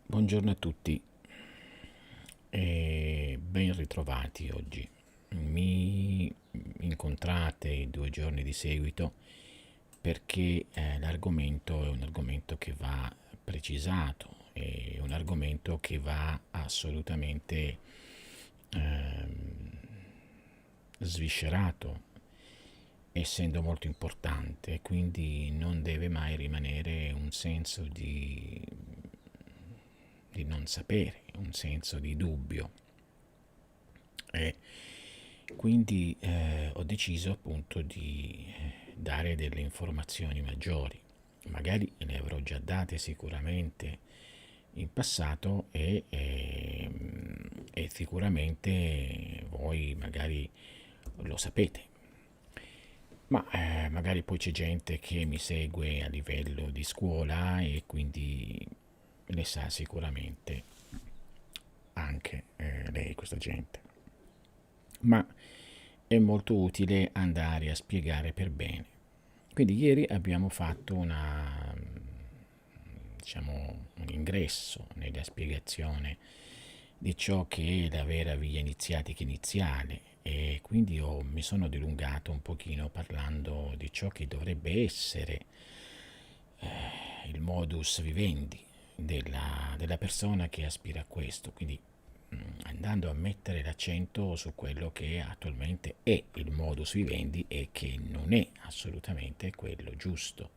Buongiorno a tutti e ben ritrovati oggi. Mi incontrate 2 giorni di seguito perché l'argomento è un argomento che va precisato, è un argomento che va assolutamente ehm, sviscerato, essendo molto importante, quindi non deve mai rimanere un senso di non sapere, un senso di dubbio. E quindi ho deciso appunto di dare delle informazioni maggiori. Magari le avrò già date sicuramente in passato e sicuramente voi magari lo sapete, ma magari poi c'è gente che mi segue a livello di scuola e quindi le sa sicuramente anche lei, questa gente. Ma è molto utile andare a spiegare per bene. Quindi ieri abbiamo fatto diciamo, un ingresso nella spiegazione di ciò che è la vera via iniziatica iniziale e quindi mi sono dilungato un pochino parlando di ciò che dovrebbe essere il modus vivendi della persona che aspira a questo, quindi andando a mettere l'accento su quello che attualmente è il modus vivendi e che non è assolutamente quello giusto.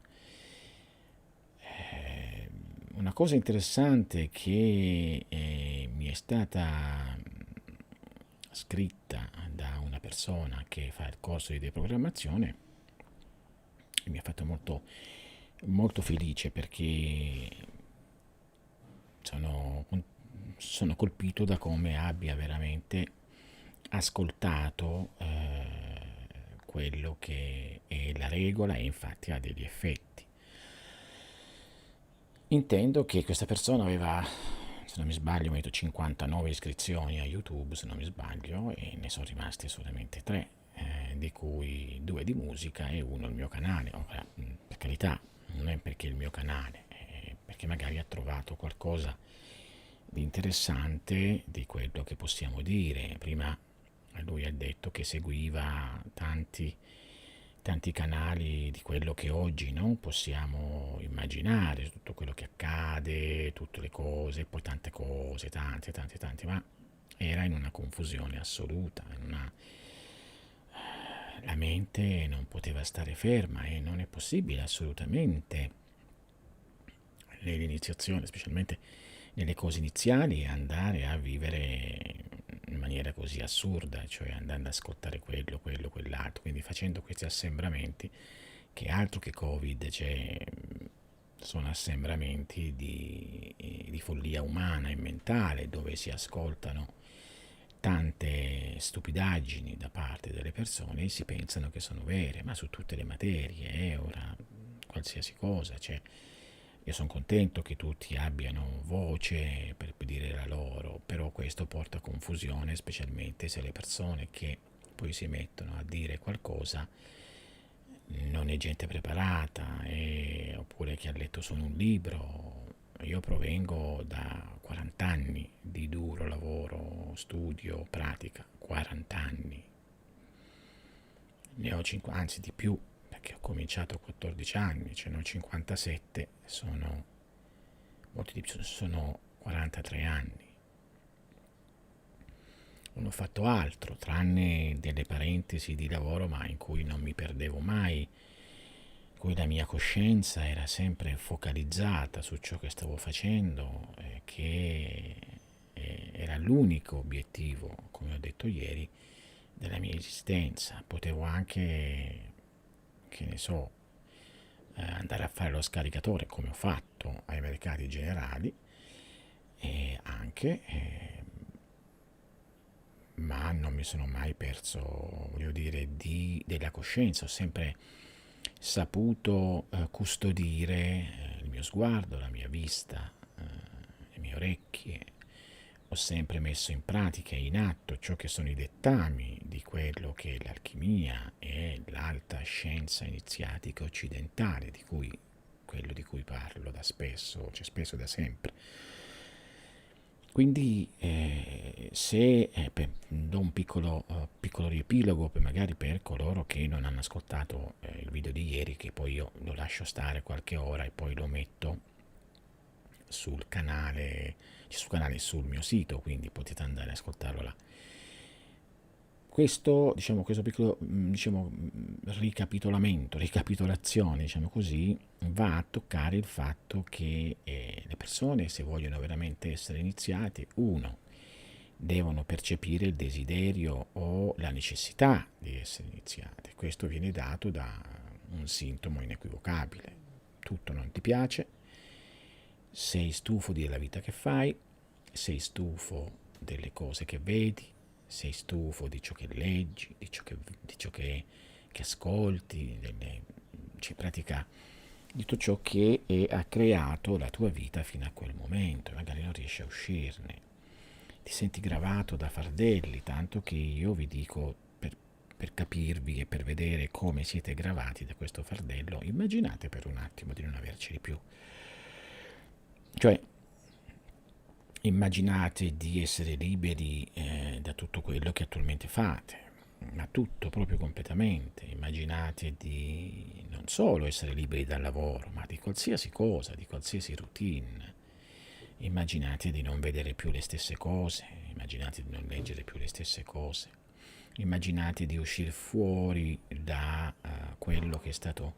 Una cosa interessante che mi è stata scritta da una persona che fa il corso di deprogrammazione e mi ha fatto molto felice perché sono, sono colpito da come abbia veramente ascoltato quello che è la regola e infatti ha degli effetti. Intendo che questa persona aveva, se non mi sbaglio, 59 iscrizioni a YouTube, se non mi sbaglio, e ne sono rimasti solamente 3, di cui 2 di musica e uno il mio canale. Ora, per carità, non è perché è il mio canale, è perché magari ha trovato qualcosa di interessante di quello che possiamo dire. Prima lui ha detto che seguiva tanti canali di quello che oggi non possiamo immaginare, tutto quello che accade, tutte le cose, poi tante cose, tante, ma era in una confusione assoluta, la mente non poteva stare ferma e non è possibile assolutamente nell'iniziazione, specialmente nelle cose iniziali, andare a vivere in maniera così assurda, cioè andando ad ascoltare quell'altro, quindi facendo questi assembramenti che altro che Covid, cioè, sono assembramenti di follia umana e mentale dove si ascoltano tante stupidaggini da parte delle persone e si pensano che sono vere, ma su tutte le materie, ora qualsiasi cosa, cioè, io sono contento che tutti abbiano voce per dire la loro, però questo porta a confusione, specialmente se le persone che poi si mettono a dire qualcosa non è gente preparata, oppure che ha letto solo un libro. Io provengo da 40 anni di duro lavoro, studio, pratica, 40 anni. Ne ho 5, anzi di più, perché ho cominciato a 14 anni, ce ne ho 57, sono molti di più, sono 43 anni. Non ho fatto altro, tranne delle parentesi di lavoro, ma in cui non mi perdevo mai, in cui la mia coscienza era sempre focalizzata su ciò che stavo facendo, che era l'unico obiettivo, come ho detto ieri, della mia esistenza. Potevo anche, che ne so, andare a fare lo scaricatore, come ho fatto ai mercati generali, e anche ma non mi sono mai perso, voglio dire, della coscienza, ho sempre saputo custodire il mio sguardo, la mia vista, le mie orecchie, ho sempre messo in pratica e in atto ciò che sono i dettami di quello che è l'alchimia e l'alta scienza iniziatica occidentale, quello di cui parlo da spesso, cioè spesso da sempre. Quindi se do un piccolo riepilogo magari per coloro che non hanno ascoltato il video di ieri, che poi io lo lascio stare qualche ora e poi lo metto sul canale, sul mio sito, quindi potete andare ad ascoltarlo là. Questo piccolo ricapitolazione, diciamo così, va a toccare il fatto che le persone, se vogliono veramente essere iniziate, uno, devono percepire il desiderio o la necessità di essere iniziate. Questo viene dato da un sintomo inequivocabile. Tutto non ti piace, sei stufo della vita che fai, sei stufo delle cose che vedi, sei stufo di ciò che leggi, di ciò che ascolti, cioè, in pratica di tutto ciò che ha creato la tua vita fino a quel momento, magari non riesci a uscirne, ti senti gravato da fardelli, tanto che io vi dico, per capirvi e per vedere come siete gravati da questo fardello, immaginate per un attimo di non averceli più. Cioè, immaginate di essere liberi da tutto quello che attualmente fate, ma tutto proprio completamente. Immaginate di non solo essere liberi dal lavoro, ma di qualsiasi cosa, di qualsiasi routine. Immaginate di non vedere più le stesse cose, immaginate di non leggere più le stesse cose. Immaginate di uscire fuori da quello che è stato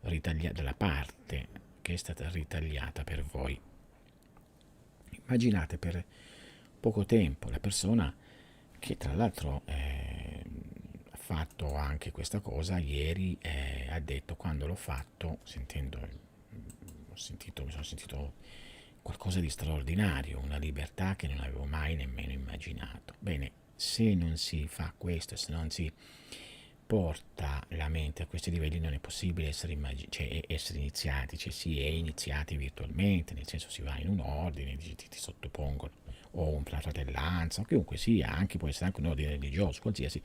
ritagliato, dalla parte che è stata ritagliata per voi. Immaginate per poco tempo la persona che tra l'altro ha fatto anche questa cosa ieri, ha detto quando l'ho fatto, mi sono sentito qualcosa di straordinario, una libertà che non avevo mai nemmeno immaginato. Bene, se non si fa questo, se non si porta la mente a questi livelli, non è possibile essere iniziati, cioè si è iniziati virtualmente, nel senso si va in un ordine, ti sottopongono o una fratellanza, o chiunque sia, anche può essere anche un ordine religioso, qualsiasi,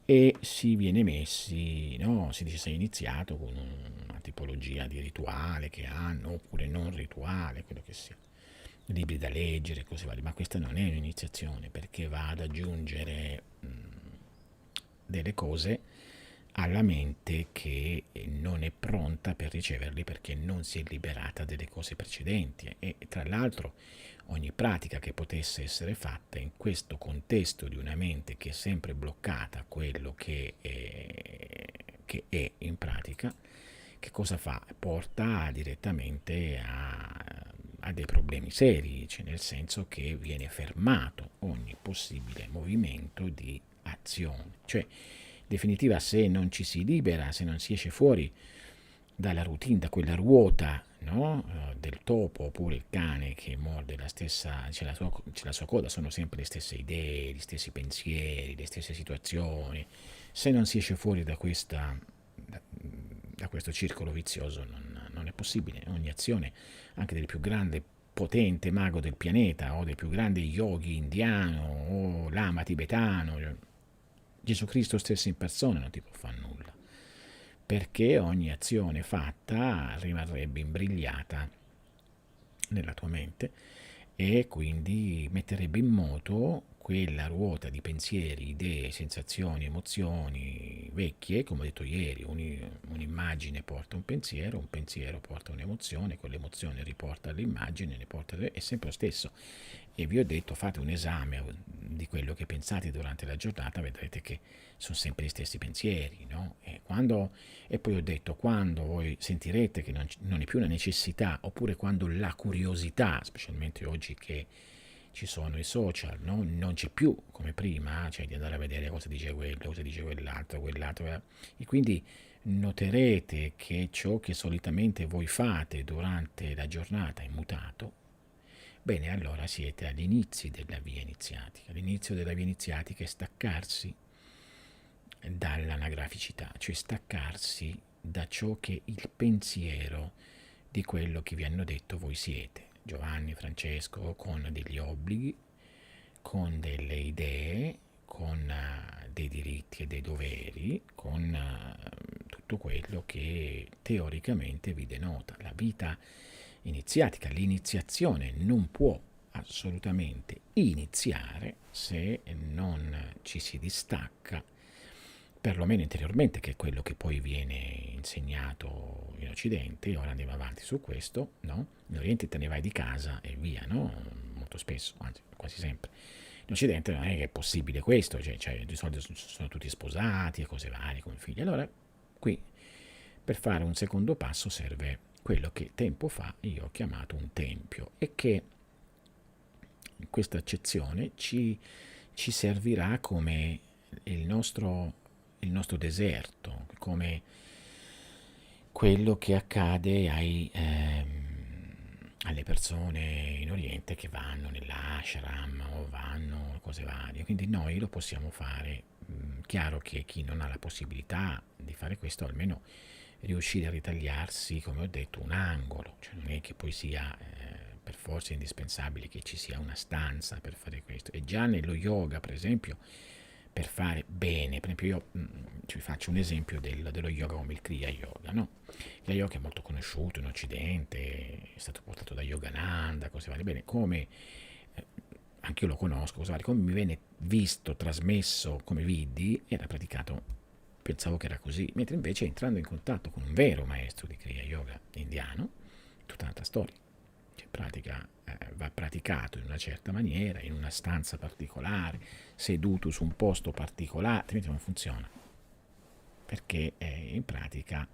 e si viene messi, no? Si dice sei iniziato con una tipologia di rituale che hanno, oppure non rituale, quello che sia, libri da leggere, cose varie, ma questa non è un'iniziazione perché va ad aggiungere delle cose alla mente che non è pronta per riceverli perché non si è liberata delle cose precedenti, e tra l'altro ogni pratica che potesse essere fatta in questo contesto di una mente che è sempre bloccata a quello che è in pratica, che cosa fa? Porta direttamente a dei problemi seri, cioè nel senso che viene fermato ogni possibile movimento di azione. Cioè, in definitiva, se non ci si libera, se non si esce fuori dalla routine, da quella ruota, no? Del topo oppure il cane che morde la stessa, c'è la sua coda, sono sempre le stesse idee, gli stessi pensieri, le stesse situazioni. Se non si esce fuori da questo circolo vizioso non è possibile. Ogni azione, anche del più grande potente mago del pianeta o del più grande yogi indiano o lama tibetano, Gesù Cristo stesso in persona non ti può fare nulla, perché ogni azione fatta rimarrebbe imbrigliata nella tua mente e quindi metterebbe in moto quella ruota di pensieri, idee, sensazioni, emozioni vecchie, come ho detto ieri, un'immagine porta un pensiero porta un'emozione, quell'emozione riporta all'immagine, è sempre lo stesso. E vi ho detto, fate un esame di quello che pensate durante la giornata, vedrete che sono sempre gli stessi pensieri, no? E poi ho detto, quando voi sentirete che non è più una necessità, oppure quando la curiosità, specialmente oggi che ci sono i social, no? Non c'è più come prima, cioè di andare a vedere cosa dice quello, cosa dice quell'altro, e quindi noterete che ciò che solitamente voi fate durante la giornata è mutato. Bene, allora siete agli inizi della via iniziatica. L'inizio della via iniziatica è staccarsi dall'anagraficità, cioè staccarsi da ciò che è il pensiero di quello che vi hanno detto voi siete, Giovanni, Francesco, con degli obblighi, con delle idee, con dei diritti e dei doveri, con tutto quello che teoricamente vi denota. La vita iniziatica, l'iniziazione non può assolutamente iniziare se non ci si distacca, perlomeno interiormente, che è quello che poi viene insegnato in Occidente. Ora andiamo avanti su questo, no? In Oriente te ne vai di casa e via, no? Molto spesso, anzi quasi sempre. In Occidente non è che è possibile questo, cioè di solito sono tutti sposati e cose varie con figli. Allora qui per fare un secondo passo serve quello che tempo fa io ho chiamato un tempio e che in questa accezione ci servirà come il nostro deserto, come quello che accade alle persone in Oriente che vanno nell'ashram o vanno cose varie. Quindi noi lo possiamo fare. Chiaro che chi non ha la possibilità di fare questo, almeno riuscire a ritagliarsi, come ho detto, un angolo, cioè non è che poi sia per forza indispensabile che ci sia una stanza per fare questo. E già nello yoga, per esempio, per fare bene, per esempio io ci faccio un esempio dello yoga come il Kriya Yoga, no? Il Kriya Yoga è molto conosciuto in Occidente, è stato portato da Yogananda, cose varie, bene, come anche io lo conosco, cose varie, come mi viene visto, trasmesso, come vidi, era praticato, pensavo che era così, mentre invece entrando in contatto con un vero maestro di Kriya Yoga indiano, tutta un'altra storia. Cioè, va praticato in una certa maniera, in una stanza particolare, seduto su un posto particolare, altrimenti non funziona, perché in pratica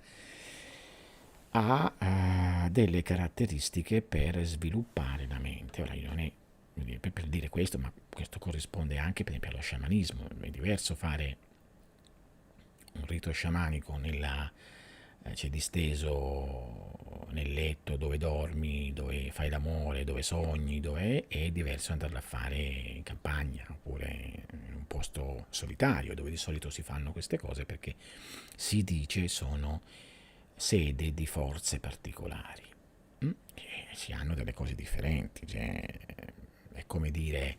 ha delle caratteristiche per sviluppare la mente. Ora, io non è per dire questo, ma questo corrisponde anche per esempio allo sciamanismo. È diverso fare un rito sciamanico cioè disteso nel letto dove dormi, dove fai l'amore, dove sogni, dove è diverso andarla a fare in campagna oppure in un posto solitario dove di solito si fanno queste cose, perché si dice sono sede di forze particolari che si hanno delle cose differenti. Cioè, è come dire,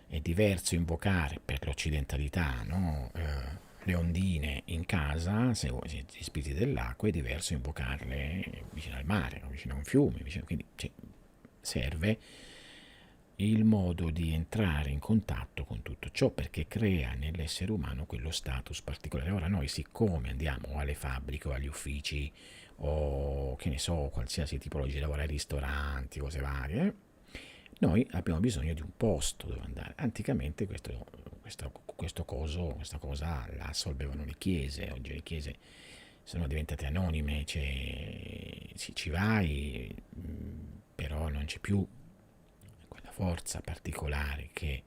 è diverso invocare per l'occidentalità, no? Le ondine in casa, se gli spiriti dell'acqua, è diverso invocarle vicino al mare, vicino a un fiume, quindi cioè, serve il modo di entrare in contatto con tutto ciò, perché crea nell'essere umano quello status particolare. Ora noi, siccome andiamo alle fabbriche o agli uffici o che ne so, qualsiasi tipologia di lavoro, ai ristoranti, cose varie, noi abbiamo bisogno di un posto dove andare. Anticamente questa cosa la assolvevano le chiese. Oggi le chiese sono diventate anonime, cioè, ci vai, però non c'è più quella forza particolare che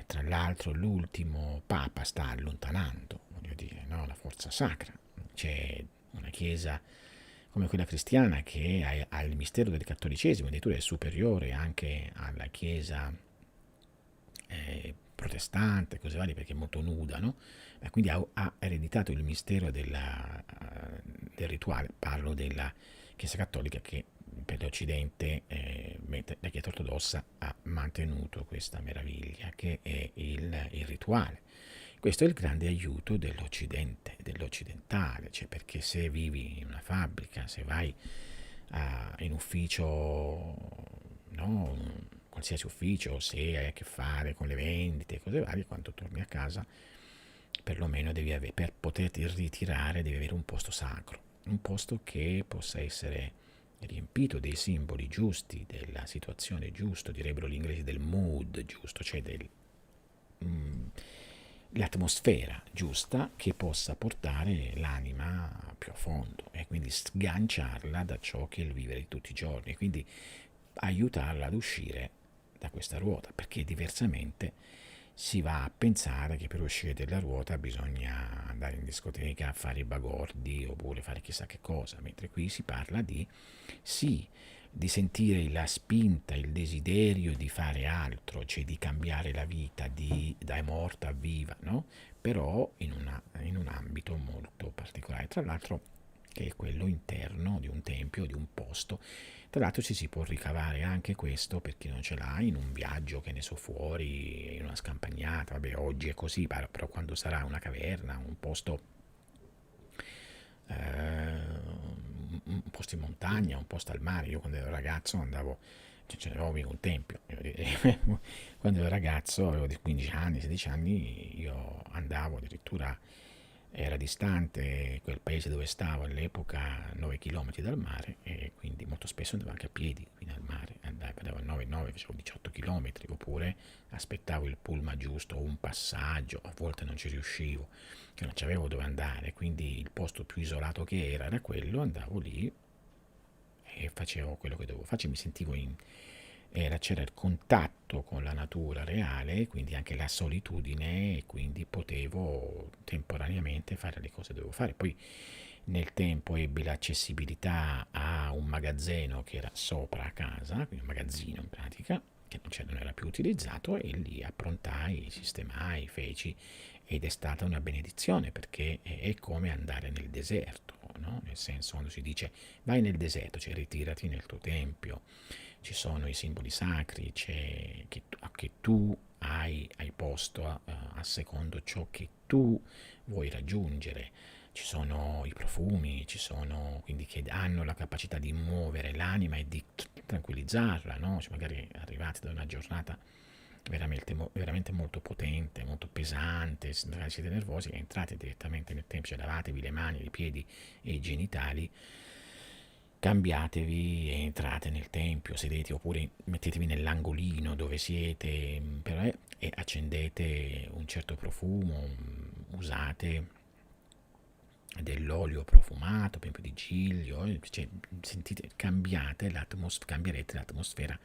tra l'altro l'ultimo Papa sta allontanando, voglio dire, no? La forza sacra. C'è una chiesa come quella cristiana che ha il mistero del cattolicesimo, addirittura è superiore anche alla chiesa protestante, cose varie, perché è molto nuda, no? Quindi ha ereditato il mistero del rituale. Parlo della Chiesa Cattolica che per l'Occidente, mentre la Chiesa Ortodossa ha mantenuto questa meraviglia che è il rituale. Questo è il grande aiuto dell'Occidente, dell'occidentale, cioè perché se vivi in una fabbrica, se vai in ufficio, no, qualsiasi ufficio, se hai a che fare con le vendite, cose varie, quando torni a casa, perlomeno per poterti ritirare devi avere un posto sacro, un posto che possa essere riempito dei simboli giusti, della situazione giusta, direbbero gli inglesi del mood giusto, cioè l'atmosfera giusta che possa portare l'anima più a fondo e quindi sganciarla da ciò che è il vivere di tutti i giorni, e quindi aiutarla ad uscire da questa ruota, perché diversamente si va a pensare che per uscire dalla ruota bisogna andare in discoteca a fare i bagordi oppure fare chissà che cosa, mentre qui si parla sì, di sentire la spinta, il desiderio di fare altro, cioè di cambiare la vita, da morta a viva, no? Però in un ambito molto particolare, tra l'altro che è quello interno di un tempio, di un posto. Tra l'altro ci si può ricavare anche questo, per chi non ce l'ha, in un viaggio, che ne so, fuori, in una scampagnata. Vabbè, oggi è così, però quando sarà una caverna, un posto in montagna, un posto al mare. Io quando ero ragazzo andavo, ce n'avevamo mica un tempio. Quando ero ragazzo, avevo 15 anni, 16 anni, io andavo addirittura, era distante quel paese dove stavo all'epoca 9 km dal mare e quindi molto spesso andavo anche a piedi fino al mare, andavo a 9, facevo 18 km oppure aspettavo il pullman giusto o un passaggio, a volte non ci riuscivo, che non c'avevo dove andare, quindi il posto più isolato che era quello, andavo lì e facevo quello che dovevo fare, mi sentivo c'era il contatto con la natura reale, quindi anche la solitudine e quindi potevo temporaneamente fare le cose che dovevo fare. Poi nel tempo ebbi l'accessibilità a un magazzino che era sopra a casa, quindi un magazzino in pratica, che non era più utilizzato e lì approntai, sistemai, feci ed è stata una benedizione perché è come andare nel deserto, no? Nel senso quando si dice vai nel deserto, cioè ritirati nel tuo tempio, ci sono i simboli sacri, che tu hai posto a secondo ciò che tu vuoi raggiungere. Ci sono i profumi, quindi che hanno la capacità di muovere l'anima e di tranquillizzarla, no? Cioè magari arrivati da una giornata veramente molto potente, molto pesante, magari siete nervosi e entrate direttamente nel tempio, cioè lavatevi le mani, i piedi e i genitali, cambiatevi e entrate nel tempio, sedete oppure mettetevi nell'angolino dove siete e accendete un certo profumo, usate dell'olio profumato, per esempio di giglio, cioè, sentite, cambierete l'atmosfera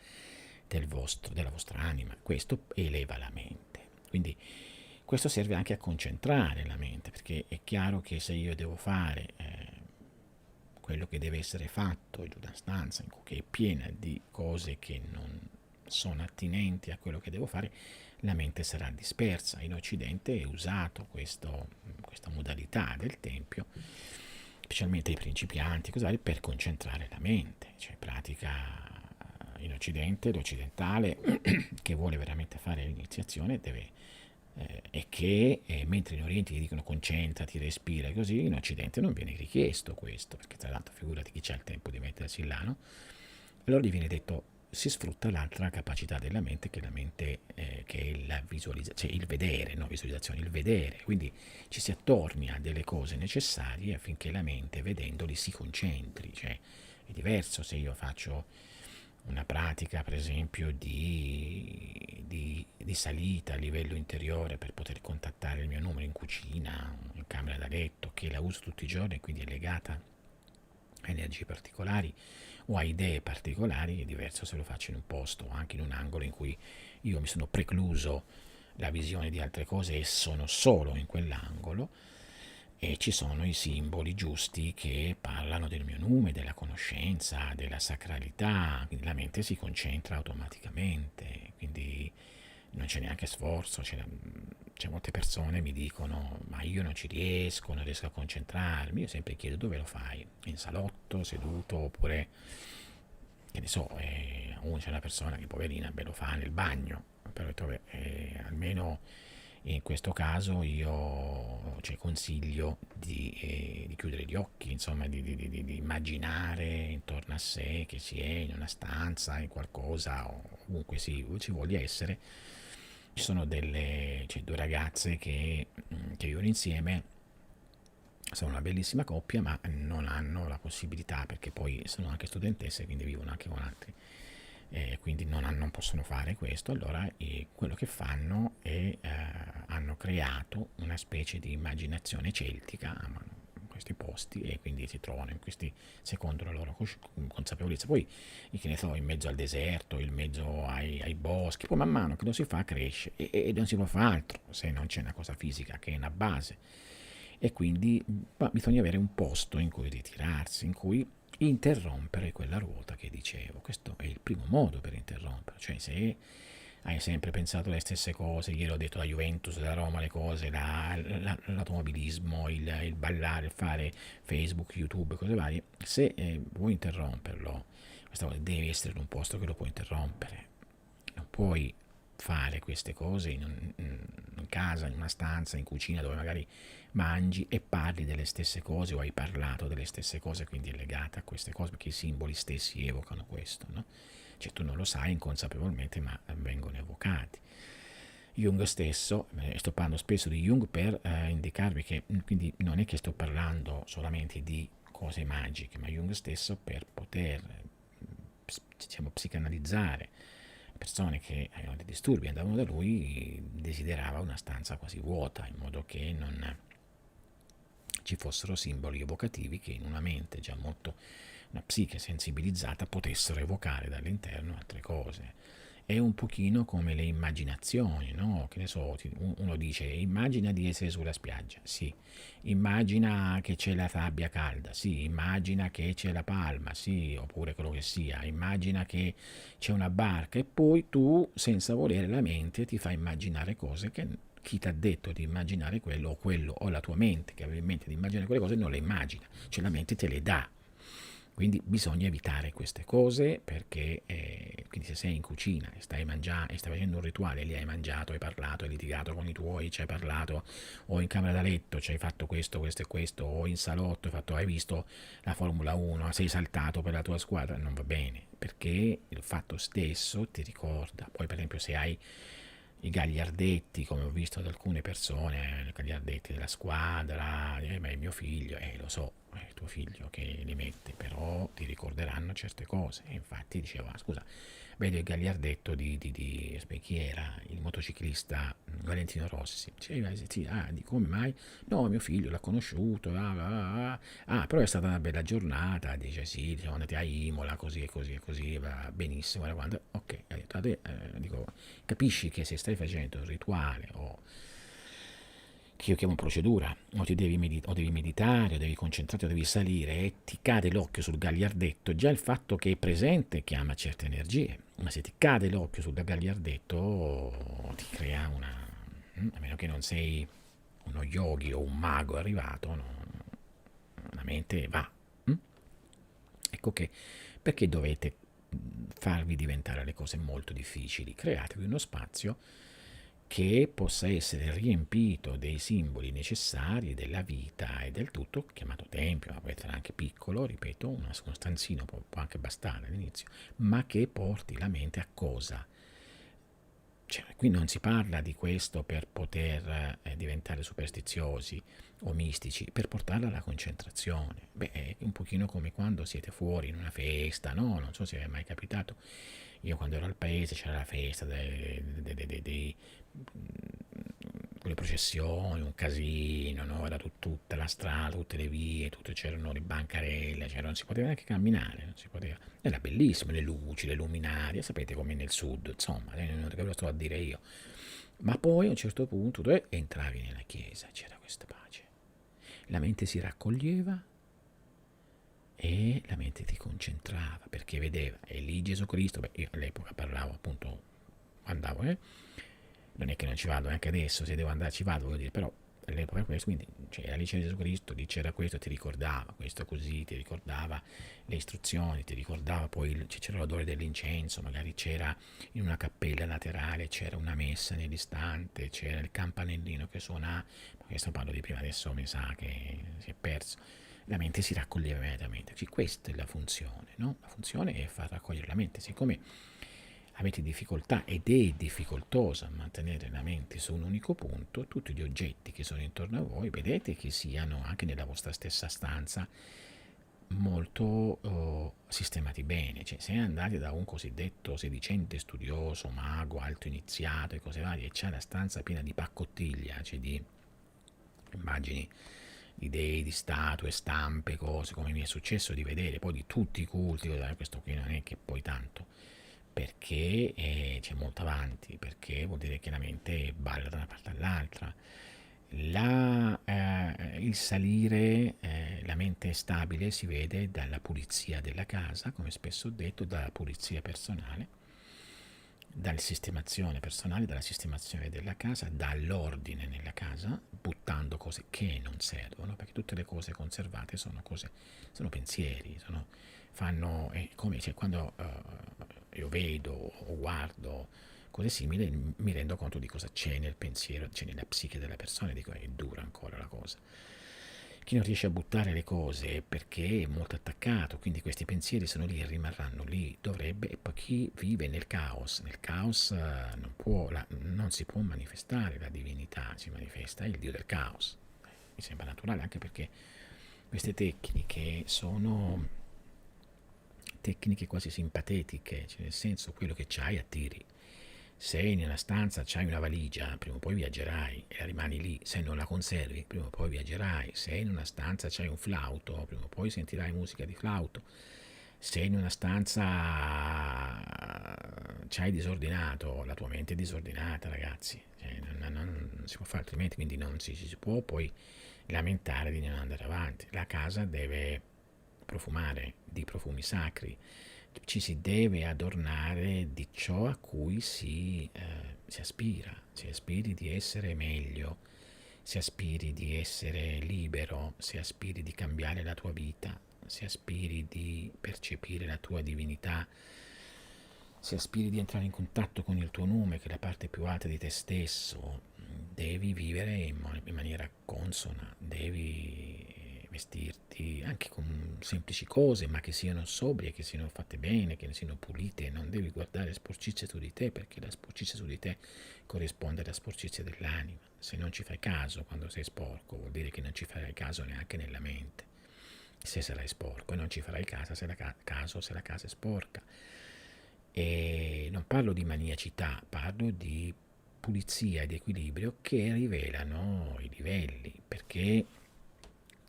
della vostra anima. Questo eleva la mente. Quindi questo serve anche a concentrare la mente, perché è chiaro che se io devo fare quello che deve essere fatto in una stanza che è piena di cose che non sono attinenti a quello che devo fare, la mente sarà dispersa. In Occidente è usato questa modalità del tempio, specialmente i principianti, per concentrare la mente, cioè pratica in Occidente, l'occidentale che vuole veramente fare l'iniziazione deve e che mentre in Oriente gli dicono concentrati, respira e così, in Occidente non viene richiesto questo, perché tra l'altro figurati chi c'ha il tempo di mettersi là, no? Allora gli viene detto si sfrutta l'altra capacità della mente, che è la mente che è la visualizzazione, cioè il vedere, no visualizzazione, il vedere, quindi ci si attorni a delle cose necessarie affinché la mente vedendoli si concentri, cioè è diverso se io faccio una pratica per esempio di salita a livello interiore per poter contattare il mio numero in cucina, in camera da letto, che la uso tutti i giorni e quindi è legata a energie particolari o a idee particolari, è diverso se lo faccio in un posto o anche in un angolo in cui io mi sono precluso la visione di altre cose e sono solo in quell'angolo e ci sono i simboli giusti che parlano del mio nome, della conoscenza, della sacralità, quindi la mente si concentra automaticamente, quindi non c'è neanche sforzo, c'è molte persone mi dicono ma io non ci riesco, non riesco a concentrarmi, io sempre chiedo dove lo fai, in salotto, seduto oppure che ne so, c'è una persona che poverina lo fa nel bagno, però almeno in questo caso io consiglio di chiudere gli occhi, insomma, di immaginare intorno a sé che si è in una stanza, in qualcosa, o ovunque si voglia essere. Ci sono due ragazze che vivono insieme, sono una bellissima coppia, ma non hanno la possibilità, perché poi sono anche studentesse, quindi vivono anche con altri quindi non possono fare questo. Allora quello che fanno è hanno creato una specie di immaginazione celtica, amano questi posti e quindi si trovano in questi secondo la loro consapevolezza. Poi che ne so, in mezzo al deserto, in mezzo ai boschi, poi man mano che lo si fa cresce e non si può fare altro se non c'è una cosa fisica che è una base, e quindi bisogna avere un posto in cui ritirarsi, in cui interrompere quella ruota che dicevo. Questo è il primo modo per interrompere, cioè se hai sempre pensato le stesse cose, ieri ho detto la Juventus, la Roma, le cose, l'automobilismo, il ballare, il fare Facebook, YouTube, cose varie, se vuoi interromperlo, questa volta devi essere in un posto che lo può interrompere, non puoi fare queste cose in casa, in una stanza, in cucina dove magari mangi e parli delle stesse cose o hai parlato delle stesse cose, quindi è legata a queste cose perché i simboli stessi evocano questo, no? cioè tu non lo sai inconsapevolmente, ma vengono evocati. Jung stesso, sto parlando spesso di Jung per indicarvi che quindi non è che sto parlando solamente di cose magiche, ma Jung stesso per poter diciamo, psicanalizzare persone che avevano dei disturbi andavano da lui, desiderava una stanza quasi vuota in modo che non ci fossero simboli evocativi che in una mente già molto, una psiche sensibilizzata, potessero evocare dall'interno altre cose. È un pochino come le immaginazioni, no? Che ne so, uno dice immagina di essere sulla spiaggia, sì, immagina che c'è la sabbia calda, sì, immagina che c'è la palma, sì, oppure quello che sia, immagina che c'è una barca e poi tu, senza volere, la mente ti fa immaginare cose che chi ti ha detto di immaginare quello, o la tua mente che aveva in mente di immaginare quelle cose non le immagina, cioè la mente te le dà. Quindi bisogna evitare queste cose perché quindi se sei in cucina e stai mangiando e stai facendo un rituale, lì hai mangiato, hai parlato, hai litigato con i tuoi, ci hai parlato, o in camera da letto ci hai fatto questo, questo e questo, o in salotto hai visto la Formula 1, sei saltato per la tua squadra, non va bene, perché il fatto stesso ti ricorda. Poi per esempio se hai i gagliardetti, come ho visto da alcune persone, i gagliardetti della squadra, ma è mio figlio, lo so, è tuo figlio che li mette, però ti ricorderanno certe cose. E infatti dicevo, scusa, vedo il gagliardetto chi era? Il motociclista Valentino Rossi. Diceva, sì, di come mai? No, mio figlio l'ha conosciuto, però è stata una bella giornata, dice sì, siamo andati a Imola, così e così e così, va benissimo, ok, dico, capisci che se stai facendo un rituale o che io chiamo procedura, o devi meditare, o devi concentrarti, o devi salire e ti cade l'occhio sul gagliardetto, già il fatto che è presente chiama certe energie, ma se ti cade l'occhio sul gagliardetto ti crea a meno che non sei uno yogi o un mago arrivato, no, la mente va. Ecco che perché dovete farvi diventare le cose molto difficili? Createvi uno spazio che possa essere riempito dei simboli necessari della vita e del tutto, chiamato tempio, ma può essere anche piccolo, ripeto, uno stanzino può anche bastare all'inizio, ma che porti la mente a cosa? Cioè, qui non si parla di questo per poter diventare superstiziosi o mistici, per portarla alla concentrazione. Beh, è un pochino come quando siete fuori in una festa, no? Non so se è mai capitato. Io quando ero al paese c'era la festa con le processioni, un casino, no? Era tutta la strada, tutte le vie, c'erano le bancarelle, non si poteva neanche camminare, non si poteva. Era bellissimo, le luci, le luminarie, sapete come nel sud, insomma, non ve lo sto a dire io. Ma poi a un certo punto tu entravi nella chiesa, c'era questa pace. La mente si raccoglieva e la mente ti concentrava perché vedeva, e lì Gesù Cristo, beh, io all'epoca parlavo appunto, andavo, non è che non ci vado anche adesso, se devo andare ci vado, voglio dire, però all'epoca questo, quindi cioè, lì c'era Gesù Cristo, lì c'era questo, ti ricordava questo così, ti ricordava le istruzioni, ti ricordava poi c'era l'odore dell'incenso, magari c'era in una cappella laterale, c'era una messa nell'istante, c'era il campanellino che suonava, ma questo parlo di prima, adesso mi sa che si è perso. La mente si raccoglieva immediatamente, cioè, questa è la funzione, no? La funzione è far raccogliere la mente, siccome avete difficoltà ed è difficoltosa mantenere la mente su un unico punto, tutti gli oggetti che sono intorno a voi vedete che siano anche nella vostra stessa stanza molto sistemati bene, cioè se andate da un cosiddetto sedicente studioso, mago, alto iniziato e cose varie e c'è la stanza piena di paccottiglia, cioè di immagini di dei, di statue, stampe, cose, come mi è successo di vedere, poi di tutti i culti, questo qui non è che poi tanto, perché c'è molto avanti, perché vuol dire che la mente balla da una parte all'altra. Il salire, la mente stabile si vede dalla pulizia della casa, come spesso ho detto, dalla pulizia personale, dalla sistemazione personale, dalla sistemazione della casa, dall'ordine nella casa, buttando cose che non servono, perché tutte le cose conservate sono cose, sono pensieri, fanno, come cioè, quando io vedo o guardo cose simili, mi rendo conto di cosa c'è nel pensiero, c'è nella psiche della persona, dico è dura ancora la cosa. Chi non riesce a buttare le cose è perché è molto attaccato, quindi questi pensieri sono lì e rimarranno lì, dovrebbe, e poi chi vive nel caos non si può manifestare la divinità, si manifesta il Dio del caos. Mi sembra naturale, anche perché queste tecniche sono tecniche quasi simpatetiche, cioè nel senso quello che c'hai attiri. Se nella stanza c'hai una valigia, prima o poi viaggerai e la rimani lì. Se non la conservi, prima o poi viaggerai. Se in una stanza c'hai un flauto, prima o poi sentirai musica di flauto. Se in una stanza c'hai disordinato, la tua mente è disordinata, ragazzi. Cioè, non si può fare altrimenti, quindi non si può poi lamentare di non andare avanti. La casa deve profumare di profumi sacri, ci si deve adornare di ciò a cui si aspira, si aspiri di essere meglio, si aspiri di essere libero, si aspiri di cambiare la tua vita, si aspiri di percepire la tua divinità, se aspiri di entrare in contatto con il tuo nome, che è la parte più alta di te stesso, devi vivere in maniera consona, devi vestirti anche con semplici cose, ma che siano sobrie, che siano fatte bene, che siano pulite. Non devi guardare sporcizie su di te, perché la sporcizia su di te corrisponde alla sporcizia dell'anima. Se non ci fai caso quando sei sporco, vuol dire che non ci farai caso neanche nella mente. Se sarai sporco, e non ci farai caso se la casa è sporca. E non parlo di maniacità, parlo di pulizia ed equilibrio che rivelano i livelli, perché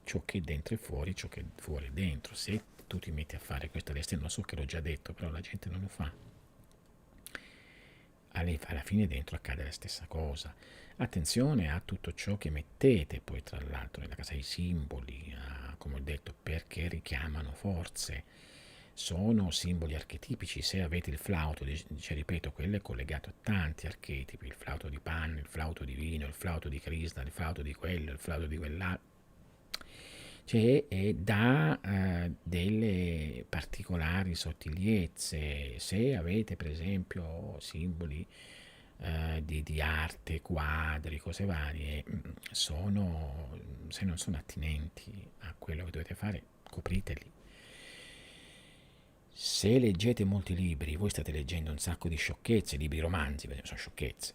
ciò che è dentro è fuori, ciò che è fuori è dentro. Se tu ti metti a fare questo all'esterno, lo so che l'ho già detto, però la gente non lo fa. Alla fine dentro accade la stessa cosa. Attenzione a tutto ciò che mettete poi tra l'altro nella casa, i simboli, come ho detto, perché richiamano forze, sono simboli archetipici. Se avete il flauto, dice, ripeto, quello è collegato a tanti archetipi, il flauto di Pan, il flauto di vino, il flauto di Krishna, il flauto di quello, il flauto di quell'altro, cioè dà delle particolari sottigliezze. Se avete per esempio simboli di arte, quadri, cose varie, se non sono attinenti a quello che dovete fare, copriteli. Se leggete molti libri, voi state leggendo un sacco di sciocchezze, libri romanzi, per esempio, sono sciocchezze.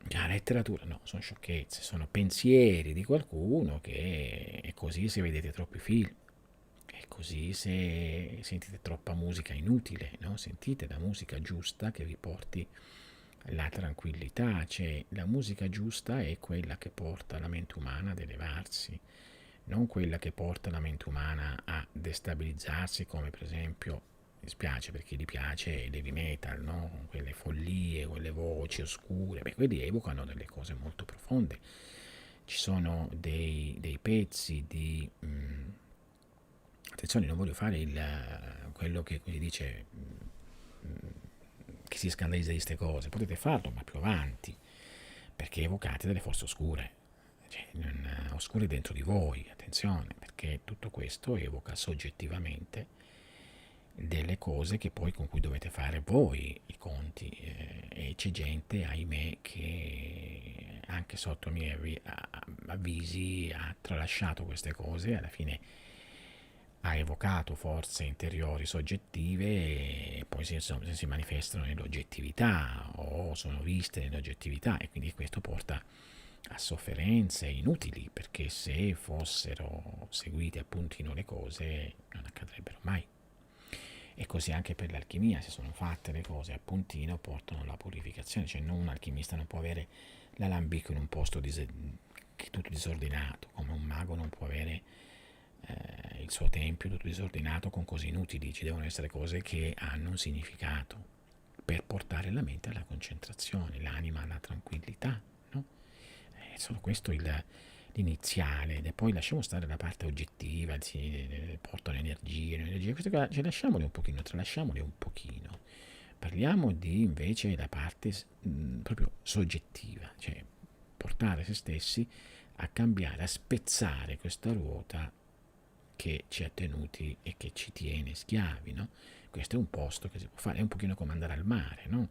La letteratura no, sono sciocchezze, sono pensieri di qualcuno che è così se vedete troppi film, è così se sentite troppa musica inutile, no? Sentite la musica giusta che vi porti la tranquillità, cioè la musica giusta è quella che porta la mente umana ad elevarsi, non quella che porta la mente umana a destabilizzarsi, come per esempio, mi spiace perché gli piace il heavy metal, no? Quelle follie, quelle voci oscure, beh, quelli evocano delle cose molto profonde. Ci sono dei pezzi di... attenzione, non voglio fare quello che si dice, che si scandalizza di queste cose, potete farlo, ma più avanti, perché evocate delle forze oscure, cioè, oscure dentro di voi, attenzione, perché tutto questo evoca soggettivamente delle cose che poi con cui dovete fare voi i conti, e c'è gente, ahimè, che anche sotto i miei avvisi ha tralasciato queste cose e alla fine ha evocato forze interiori soggettive e poi si manifestano nell'oggettività o sono viste nell'oggettività, e quindi questo porta a sofferenze inutili, perché se fossero seguite a puntino le cose non accadrebbero mai. E così anche per l'alchimia, se sono fatte le cose a puntino portano alla purificazione, cioè un alchimista non può avere l'alambico in un posto che è tutto disordinato, come un mago non può avere il suo tempio tutto disordinato con cose inutili. Ci devono essere cose che hanno un significato per portare la mente alla concentrazione, l'anima alla tranquillità, no? È solo questo l'iniziale, e poi lasciamo stare la parte oggettiva, portano energie, queste qua, cioè lasciamole un pochino, tralasciamole un pochino. Parliamo di invece la parte proprio soggettiva, cioè portare se stessi a cambiare, a spezzare questa ruota che ci ha tenuti e che ci tiene schiavi, no? Questo è un posto che si può fare, è un pochino come andare al mare, no?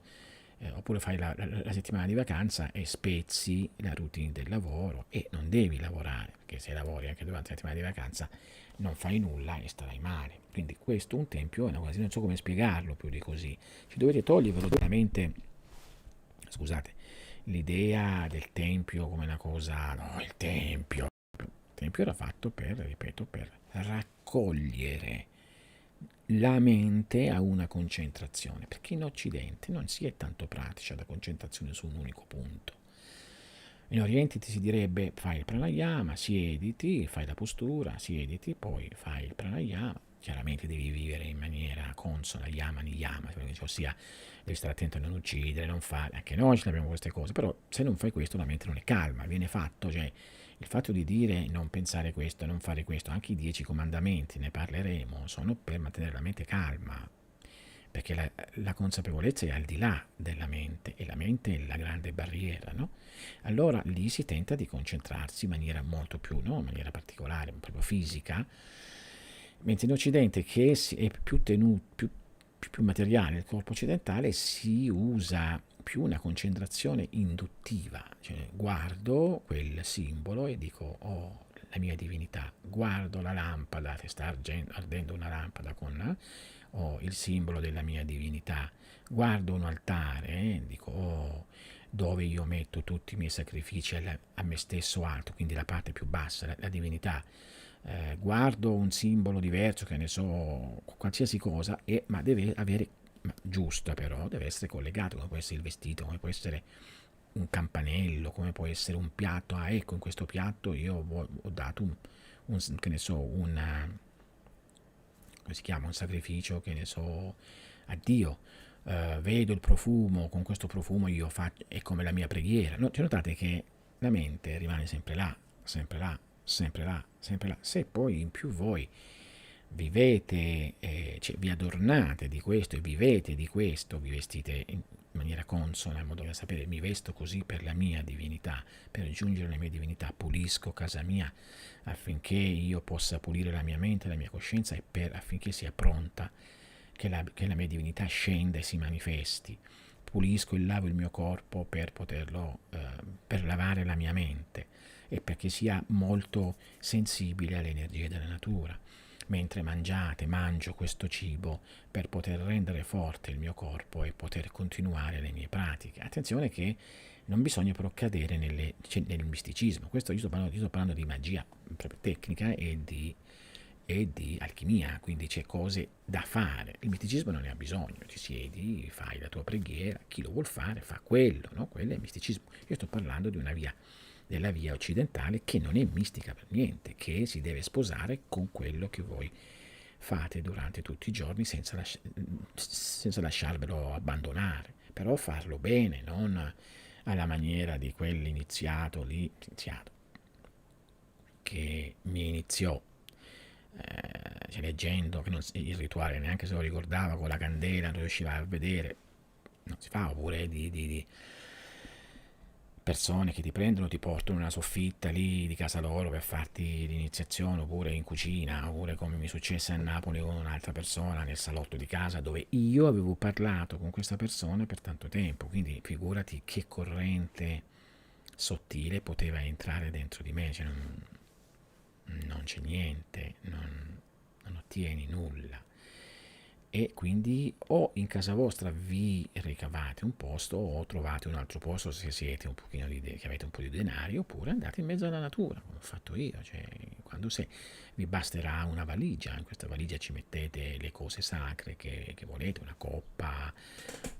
oppure fai la settimana di vacanza e spezzi la routine del lavoro e non devi lavorare, perché se lavori anche durante la settimana di vacanza non fai nulla e starai male. Quindi questo un tempio è una cosa, non so come spiegarlo più di così. Ci dovete togliervelo dalla mente, scusate, l'idea del tempio come una cosa, no, il tempio era fatto per, ripeto, per raccogliere la mente a una concentrazione, perché in Occidente non si è tanto pratici da concentrazione su un unico punto. In Oriente ti si direbbe fai il pranayama, siediti, fai la postura, siediti, poi fai il pranayama. Chiaramente devi vivere in maniera consona, yama niyama, ossia devi stare attento a non uccidere, non fare, anche noi ce abbiamo queste cose, però se non fai questo la mente non è calma, viene fatto, cioè il fatto di dire non pensare questo, non fare questo, anche i 10 comandamenti, ne parleremo, sono per mantenere la mente calma, perché la consapevolezza è al di là della mente e la mente è la grande barriera, no? Allora lì si tenta di concentrarsi in maniera molto più, no? In maniera particolare, proprio fisica, mentre in Occidente che è più tenuto, più materiale, il corpo occidentale si usa più una concentrazione induttiva, cioè guardo quel simbolo e dico oh la mia divinità, guardo la lampada che sta ardendo una lampada con oh, il simbolo della mia divinità, guardo un altare e dico oh dove io metto tutti i miei sacrifici a me stesso alto, quindi la parte più bassa, la divinità. Guardo un simbolo diverso, che ne so, qualsiasi cosa, ma deve avere, giusta però, deve essere collegato, come può essere il vestito, come può essere un campanello, come può essere un piatto. Ah, ecco, in questo piatto io ho dato che ne so, come si chiama, un sacrificio, che ne so, a Dio. Vedo il profumo, con questo profumo io faccio, è come la mia preghiera. No, cioè, notate che la mente rimane sempre là, sempre là, sempre là, sempre là. Se poi in più voi vivete, cioè vi adornate di questo e vivete di questo, vi vestite in maniera consona, in modo da sapere mi vesto così per la mia divinità, per raggiungere la mia divinità, pulisco casa mia affinché io possa pulire la mia mente, la mia coscienza e affinché sia pronta che la mia divinità scenda e si manifesti. Pulisco e lavo il mio corpo per poterlo, per lavare la mia mente e perché sia molto sensibile alle energie della natura. Mentre mangio questo cibo per poter rendere forte il mio corpo e poter continuare le mie pratiche. Attenzione che non bisogna però cadere nel misticismo. Questo io sto parlando di magia proprio tecnica e di alchimia, quindi c'è cose da fare. Il misticismo non ne ha bisogno, ti siedi, fai la tua preghiera, chi lo vuol fare fa quello, no? Quello è misticismo. Io sto parlando di una via, della via occidentale che non è mistica per niente, che si deve sposare con quello che voi fate durante tutti i giorni senza lasciarvelo abbandonare, però farlo bene, non alla maniera di quell'iniziato che mi iniziò cioè leggendo che il rituale neanche se lo ricordava, con la candela non riusciva a vedere, non si fa. Oppure di persone che ti prendono, ti portano in una soffitta lì di casa loro per farti l'iniziazione, oppure in cucina, oppure come mi successe a Napoli con un'altra persona nel salotto di casa dove io avevo parlato con questa persona per tanto tempo, quindi figurati che corrente sottile poteva entrare dentro di me, cioè non c'è niente, non ottieni nulla. E quindi o in casa vostra vi ricavate un posto o trovate un altro posto se siete un pochino che avete un po' di denari, oppure andate in mezzo alla natura, come ho fatto io, cioè quando vi basterà una valigia, in questa valigia ci mettete le cose sacre che volete, una coppa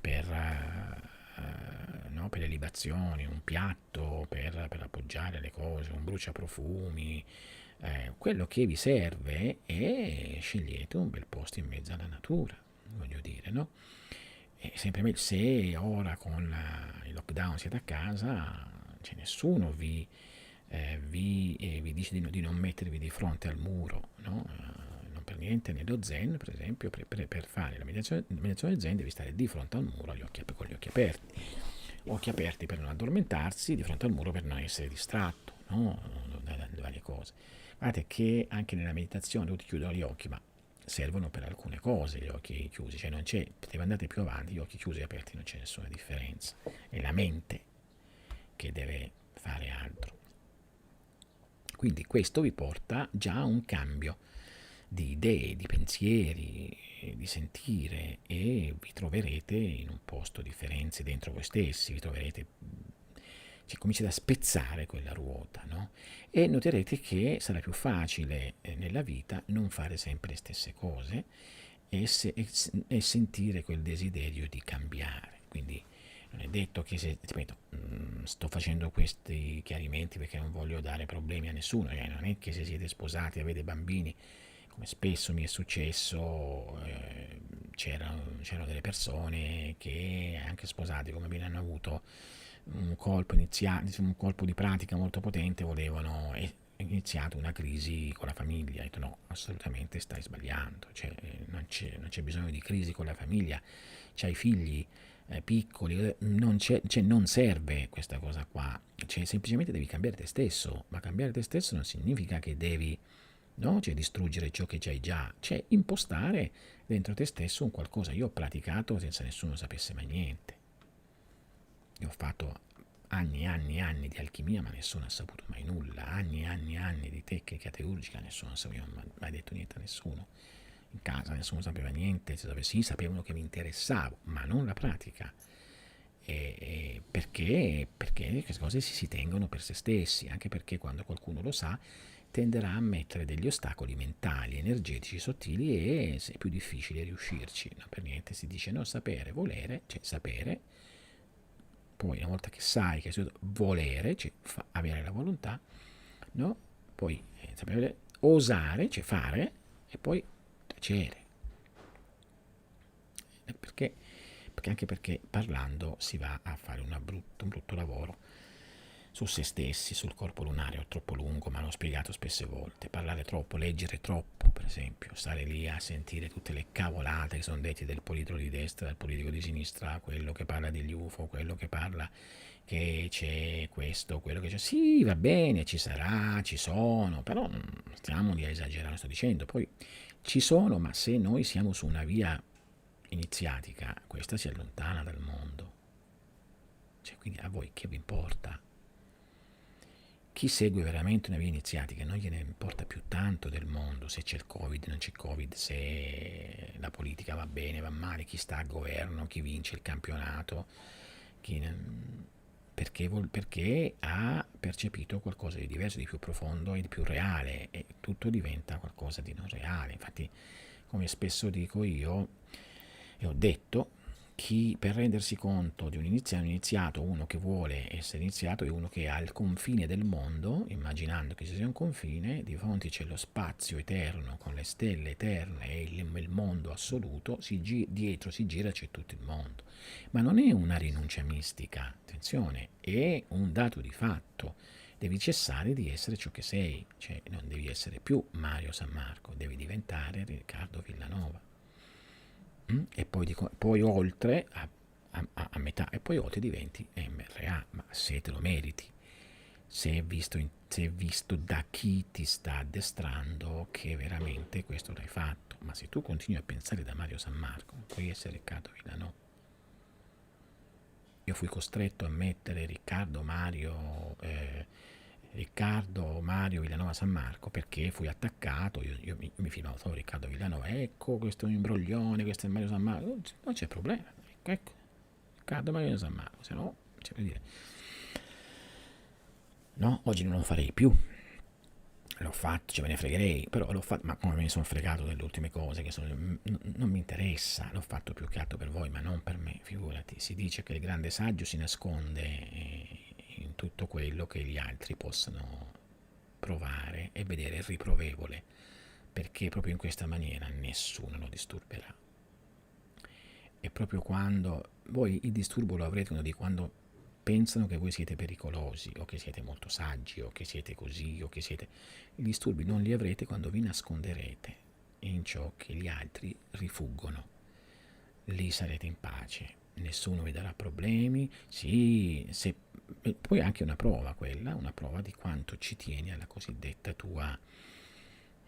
per no, per le libazioni, un piatto per appoggiare le cose, un bruciaprofumi, quello che vi serve e scegliete un bel posto in mezzo alla natura, voglio dire, no? E sempre meglio, se ora con il lockdown siete a casa, c'è nessuno vi dice di non mettervi di fronte al muro, no? Non per niente nello zen, per esempio, per fare la meditazione zen devi stare di fronte al muro con gli occhi aperti per non addormentarsi, di fronte al muro per non essere distratto, no? Dalle varie cose. Guardate che anche nella meditazione tutti chiudono gli occhi, ma servono per alcune cose gli occhi chiusi, cioè non c'è, se andate più avanti, gli occhi chiusi e aperti non c'è nessuna differenza, è la mente che deve fare altro. Quindi questo vi porta già a un cambio di idee, di pensieri, di sentire, e vi troverete in un posto differente dentro voi stessi, vi troverete, cioè, cominciate a spezzare quella ruota, no? E noterete che sarà più facile nella vita non fare sempre le stesse cose e sentire quel desiderio di cambiare. Quindi non è detto che, se ripeto, sto facendo questi chiarimenti perché non voglio dare problemi a nessuno, non è che se siete sposati e avete bambini, come spesso mi è successo, c'erano delle persone che anche sposati, come bene hanno avuto un colpo un colpo di pratica molto potente, volevano iniziato una crisi con la famiglia. Ho detto no, assolutamente stai sbagliando, cioè, non c'è bisogno di crisi con la famiglia, c'hai figli piccoli, non serve questa cosa qua, cioè, semplicemente devi cambiare te stesso, ma cambiare te stesso non significa che devi, no? Cioè, distruggere ciò che c'hai già, cioè impostare dentro te stesso un qualcosa. Io ho praticato senza nessuno sapesse mai niente, io ho fatto anni e anni e anni di alchimia, ma nessuno ha saputo mai nulla, anni e anni e anni di tecnica teurgica, nessuno sapeva mai detto niente a nessuno. In casa nessuno sapeva niente, sì, sapevano che mi interessavo, ma non la pratica. Perché queste cose si tengono per se stessi, anche perché quando qualcuno lo sa tenderà a mettere degli ostacoli mentali, energetici, sottili, e è più difficile riuscirci. No, per niente si dice no, sapere, volere, cioè sapere, poi una volta che sai che è volere, cioè avere la volontà, no? Poi sapere, osare, cioè fare, e poi tacere. Perché? Anche perché parlando si va a fare un brutto lavoro su se stessi, sul corpo lunare. È troppo lungo, ma l'ho spiegato spesse volte. Parlare troppo, leggere troppo, per esempio, stare lì a sentire tutte le cavolate che sono dette del politico di destra, del politico di sinistra, quello che parla degli UFO, quello che parla che c'è questo, quello che c'è. Sì, va bene, ci sarà, ci sono, però non stiamo lì a esagerare, sto dicendo. Poi ci sono, ma se noi siamo su una via iniziatica, questa si allontana dal mondo. Cioè, quindi a voi che vi importa? Chi segue veramente una via iniziatica non gliene importa più tanto del mondo, se c'è il Covid, non c'è Covid, se la politica va bene, va male, chi sta al governo, chi vince il campionato, chi, perché ha percepito qualcosa di diverso, di più profondo e di più reale, e tutto diventa qualcosa di non reale. Infatti, come spesso dico io, e ho detto, chi per rendersi conto di un iniziato, uno che vuole essere iniziato, è uno che è al confine del mondo, immaginando che ci sia un confine, di fronte c'è lo spazio eterno con le stelle eterne e il mondo assoluto, dietro si gira, c'è tutto il mondo. Ma non è una rinuncia mistica, attenzione, è un dato di fatto. Devi cessare di essere ciò che sei, cioè non devi essere più Mario San Marco, devi diventare Riccardo Villanova. E poi oltre a metà, e poi oltre diventi MRA, ma se te lo meriti, se è visto da chi ti sta addestrando che veramente questo l'hai fatto. Ma se tu continui a pensare da Mario San Marco, non puoi essere Riccardo Villanova. Io fui costretto a mettere Riccardo Mario Villanova San Marco perché fui attaccato. Io mi filmavo solo Riccardo Villanova, ecco, questo è un imbroglione, questo è Mario San Marco. Non c'è problema, ecco, Riccardo Mario San Marco, se no, c'è da dire, no, oggi non lo farei più. L'ho fatto, cioè me ne fregherei, però l'ho fatto, ma come me ne sono fregato delle ultime cose, non mi interessa, l'ho fatto più che altro per voi, ma non per me, figurati. Si dice che il grande saggio si nasconde in tutto quello che gli altri possano provare e vedere riprovevole, perché proprio in questa maniera nessuno lo disturberà. E proprio quando voi il disturbo lo avrete di quando pensano che voi siete pericolosi, o che siete molto saggi, o che siete così, o che siete... I disturbi non li avrete quando vi nasconderete in ciò che gli altri rifuggono. Lì sarete in pace, nessuno vi darà problemi. Sì, poi anche una prova quella, una prova di quanto ci tieni alla cosiddetta tua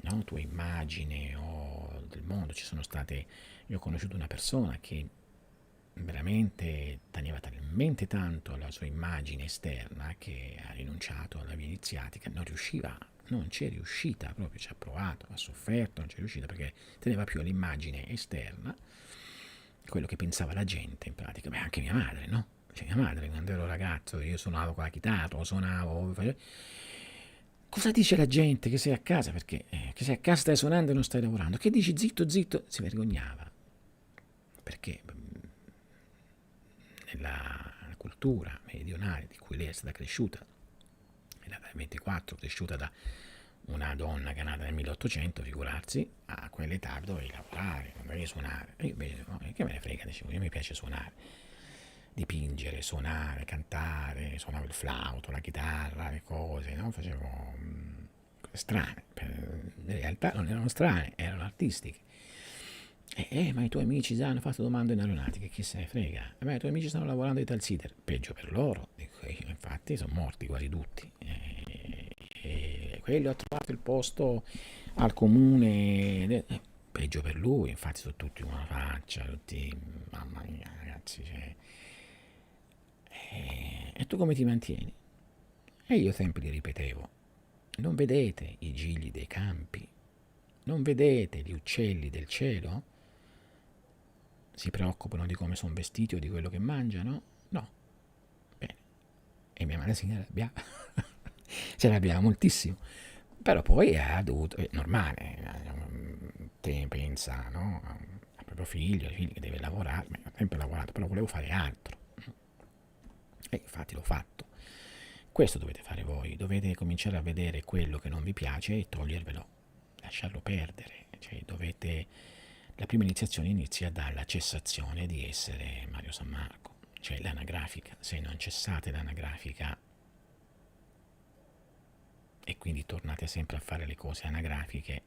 no? Tua immagine o del mondo. Ci sono state, io ho conosciuto una persona che veramente teneva talmente tanto alla sua immagine esterna che ha rinunciato alla via iniziatica, non riusciva, non c'è riuscita, proprio ci ha provato, ha sofferto, non c'è riuscita perché teneva più all'immagine esterna, quello che pensava la gente in pratica, beh anche mia madre, no? Cioè mia madre quando ero ragazzo io suonavo con la chitarra, o suonavo, cosa dice la gente che sei a casa? Perché che sei a casa stai suonando e non stai lavorando. Che dici zitto, zitto? Si vergognava. Perché nella cultura meridionale di cui lei è stata cresciuta, era dal 24, cresciuta da una donna che è nata nel 1800, figurarsi, a quell'età dovevi lavorare, non dovevi suonare. E io invece, no, che me ne frega, dicevo, io mi piace suonare, dipingere, suonare, cantare, suonavo il flauto, la chitarra, le cose, no? Facevo cose strane, in realtà non erano strane, erano artistiche. Ma i tuoi amici già hanno fatto domande in aeronautica, chi se ne frega? Ma i tuoi amici stanno lavorando di tal sider, peggio per loro. Dico, infatti sono morti quasi tutti. E quello ha trovato il posto al comune, peggio per lui, infatti sono tutti una faccia, tutti, mamma mia ragazzi, cioè, e tu come ti mantieni? E io sempre gli ripetevo, non vedete i gigli dei campi? Non vedete gli uccelli del cielo? Si preoccupano di come sono vestiti o di quello che mangiano? No. Bene. E mia madre si arrabbiava. Si arrabbiava moltissimo. Però poi ha dovuto, è normale, te pensa, no? Al proprio figlio, il figlio che deve lavorare, ma ho sempre lavorato, però volevo fare altro. E infatti l'ho fatto. Questo dovete fare voi, dovete cominciare a vedere quello che non vi piace e togliervelo, lasciarlo perdere, cioè dovete. La prima iniziazione inizia dalla cessazione di essere Mario San Marco, cioè l'anagrafica. Se non cessate l'anagrafica e quindi tornate sempre a fare le cose anagrafiche,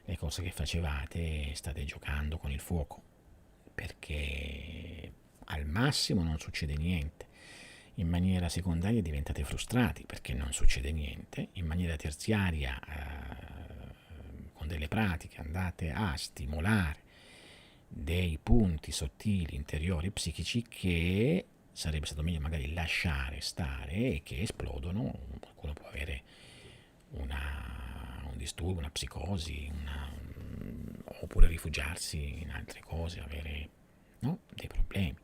le cose che facevate, state giocando con il fuoco, perché al massimo non succede niente. In maniera secondaria diventate frustrati perché non succede niente, in maniera terziaria con delle pratiche andate a stimolare dei punti sottili interiori psichici che sarebbe stato meglio magari lasciare stare e che esplodono. Qualcuno può avere un disturbo, una psicosi, oppure rifugiarsi in altre cose, avere, no, dei problemi.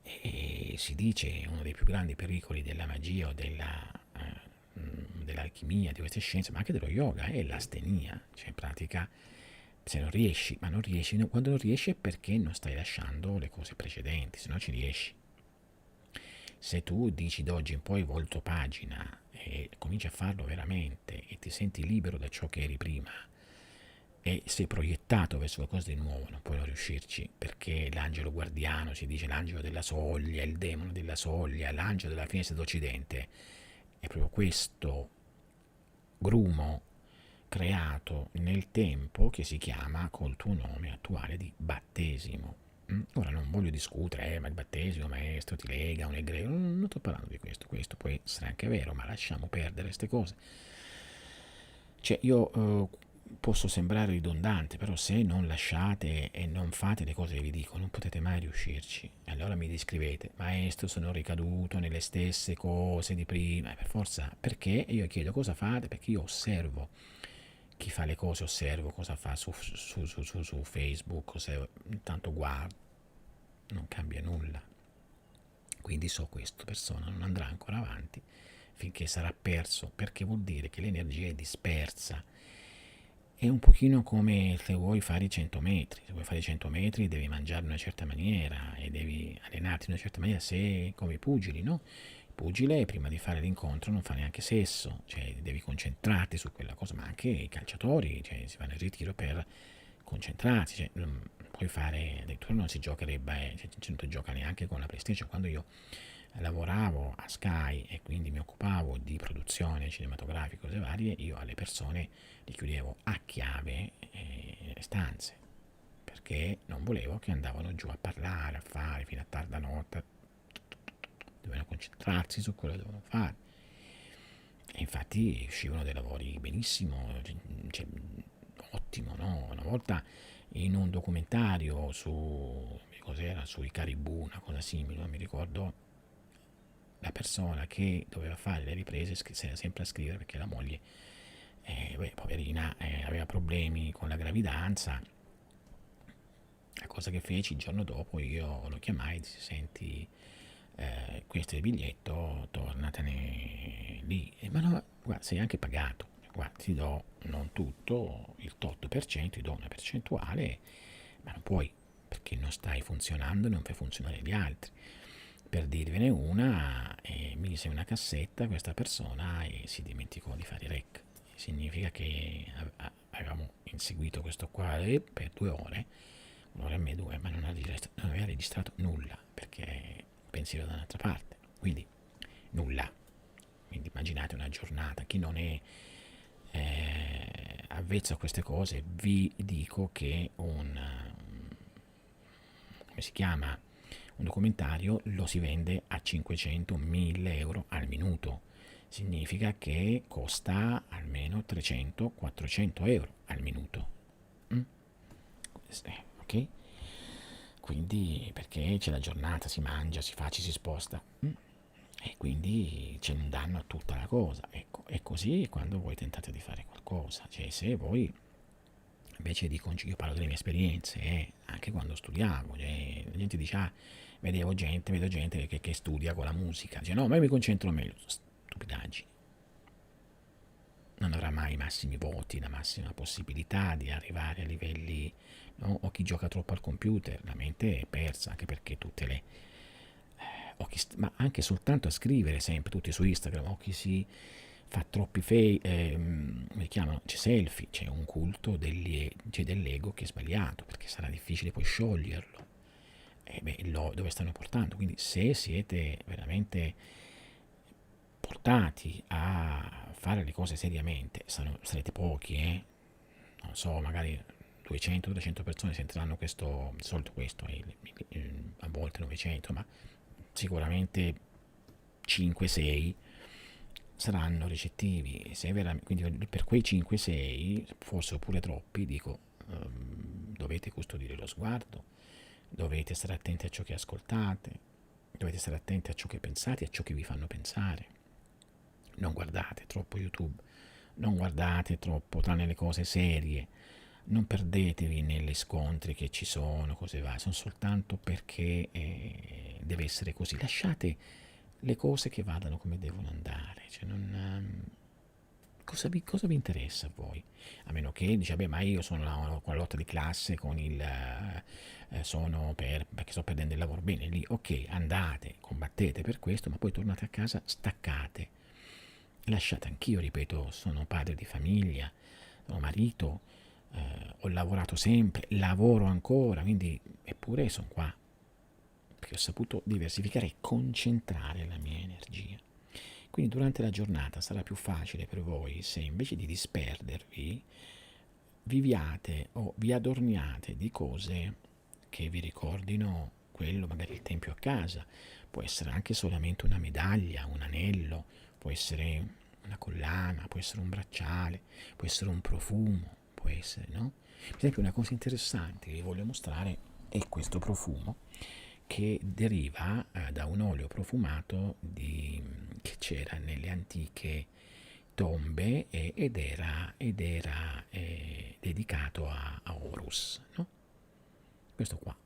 E si dice uno dei più grandi pericoli della magia o dell'alchimia, di queste scienze, ma anche dello yoga, è l'astenia, cioè in pratica se non riesci, ma non riesci, quando non riesci è perché non stai lasciando le cose precedenti, se no ci riesci. Se tu dici d'oggi in poi volto pagina e cominci a farlo veramente e ti senti libero da ciò che eri prima e sei proiettato verso qualcosa di nuovo, non puoi non riuscirci, perché l'angelo guardiano, si dice l'angelo della soglia, il demone della soglia, l'angelo della finestra d'Occidente, è proprio questo grumo creato nel tempo che si chiama col tuo nome attuale di battesimo. Ora non voglio discutere, ma il battesimo, maestro, ti lega, un egregio, non sto parlando di questo può essere anche vero, ma lasciamo perdere queste cose. Cioè io posso sembrare ridondante, però se non lasciate e non fate le cose che vi dico, non potete mai riuscirci. E allora mi descrivete, maestro, sono ricaduto nelle stesse cose di prima, per forza, perché io chiedo cosa fate, perché io osservo chi fa le cose, osservo cosa fa su Facebook, intanto guardo, non cambia nulla. Quindi so questa persona non andrà ancora avanti finché sarà perso, perché vuol dire che l'energia è dispersa. È un pochino come se vuoi fare i 100 metri. Se vuoi fare i 100 metri devi mangiare in una certa maniera e devi allenarti in una certa maniera, se come i pugili, no? Il pugile prima di fare l'incontro non fa neanche sesso, cioè devi concentrarti su quella cosa, ma anche i calciatori, cioè si vanno in ritiro per concentrarsi, cioè non puoi fare, addirittura non si giocherebbe, cioè, non si gioca neanche con la PlayStation. Quando io lavoravo a Sky e quindi mi occupavo di produzione cinematografica, cose varie, io alle persone li chiudevo a chiave le stanze perché non volevo che andavano giù a parlare, a fare fino a tarda notte, dovevano concentrarsi su quello che dovevano fare. E infatti uscivano dei lavori benissimo, cioè, ottimo, no? Una volta in un documentario su, cos'era, sui Caribù, una cosa simile, non mi ricordo, la persona che doveva fare le riprese si era sempre a scrivere perché la moglie, beh, poverina, aveva problemi con la gravidanza. La cosa che feci il giorno dopo, io lo chiamai e dissi: senti, questo è il biglietto, tornatene lì. Ma no, guarda, sei anche pagato, guarda, ti do non tutto, il tot per cento, ti do una percentuale, ma non puoi, perché non stai funzionando e non fai funzionare gli altri. Per dirvene una, mise una cassetta questa persona e si dimenticò di fare i rec. Significa che avevamo inseguito questo qua per 2 ore, un'ora e mezza, due, ma non aveva registrato nulla perché pensiero da un'altra parte. Quindi nulla. Quindi immaginate una giornata. Chi non è avvezzo a queste cose, vi dico che come si chiama? Un documentario lo si vende a 500-1000 euro al minuto. Significa che costa almeno 300-400 euro al minuto. Mm? Ok? Quindi perché c'è la giornata, si mangia, si fa, ci si sposta. E quindi c'è un danno a tutta la cosa. Ecco, è così quando voi tentate di fare qualcosa. Cioè, se voi invece di io parlo delle mie esperienze, anche quando studiavo, cioè, la gente dice, vedo gente che studia con la musica, dice, no, ma io mi concentro meglio. Stupidaggini. Non avrà mai i massimi voti, la massima possibilità di arrivare a livelli, no? O chi gioca troppo al computer, la mente è persa, anche perché tutte le ma anche soltanto a scrivere sempre tutti su Instagram, o chi si fa troppi come chiamano, c'è selfie, c'è un culto c'è dell'ego che è sbagliato, perché sarà difficile poi scioglierlo. E beh, dove stanno portando? Quindi se siete veramente portati a fare le cose seriamente, sarete pochi, non so, magari 200-300 persone sentiranno questo, di solito questo, a volte 900, ma sicuramente 5-6 saranno ricettivi. Quindi per quei 5-6, forse pure troppi, dico, dovete custodire lo sguardo, dovete stare attenti a ciò che ascoltate, dovete stare attenti a ciò che pensate e a ciò che vi fanno pensare. Non guardate troppo YouTube, non guardate troppo tranne le cose serie, non perdetevi negli scontri che ci sono, cose varie, sono soltanto perché deve essere così. Lasciate le cose che vadano come devono andare, cioè cosa vi interessa a voi? A meno che dice, beh, ma io sono con la lotta di classe, con perché sto perdendo il lavoro. Bene, lì, ok, andate, combattete per questo, ma poi tornate a casa, staccate. Lasciate, anch'io, ripeto, sono padre di famiglia, sono marito, ho lavorato sempre, lavoro ancora, quindi eppure sono qua, perché ho saputo diversificare e concentrare la mia energia. Quindi durante la giornata sarà più facile per voi se invece di disperdervi viviate o vi adorniate di cose che vi ricordino quello, magari il tempio a casa, può essere anche solamente una medaglia, un anello, può essere una collana, può essere un bracciale, può essere un profumo, può essere, no? Per esempio una cosa interessante che vi voglio mostrare è questo profumo che deriva da un olio profumato che c'era nelle antiche tombe ed era dedicato a Horus, no? Questo qua.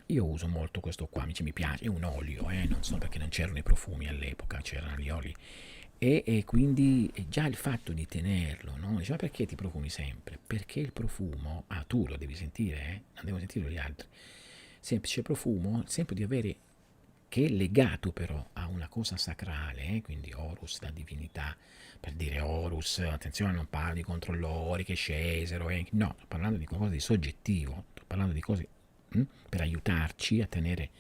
Io uso molto questo qua, mi piace, è un olio, non so perché non c'erano i profumi all'epoca, c'erano gli oli. E quindi già il fatto di tenerlo, no? Dice, ma perché ti profumi sempre? Perché il profumo, tu lo devi sentire, non devo sentirlo gli altri. Semplice profumo, sempre di avere, che è legato però a una cosa sacrale, quindi Horus, la divinità, per dire Horus, attenzione, non parlo di controllori che scesero, no, sto parlando di qualcosa di soggettivo, sto parlando di cose per aiutarci a tenere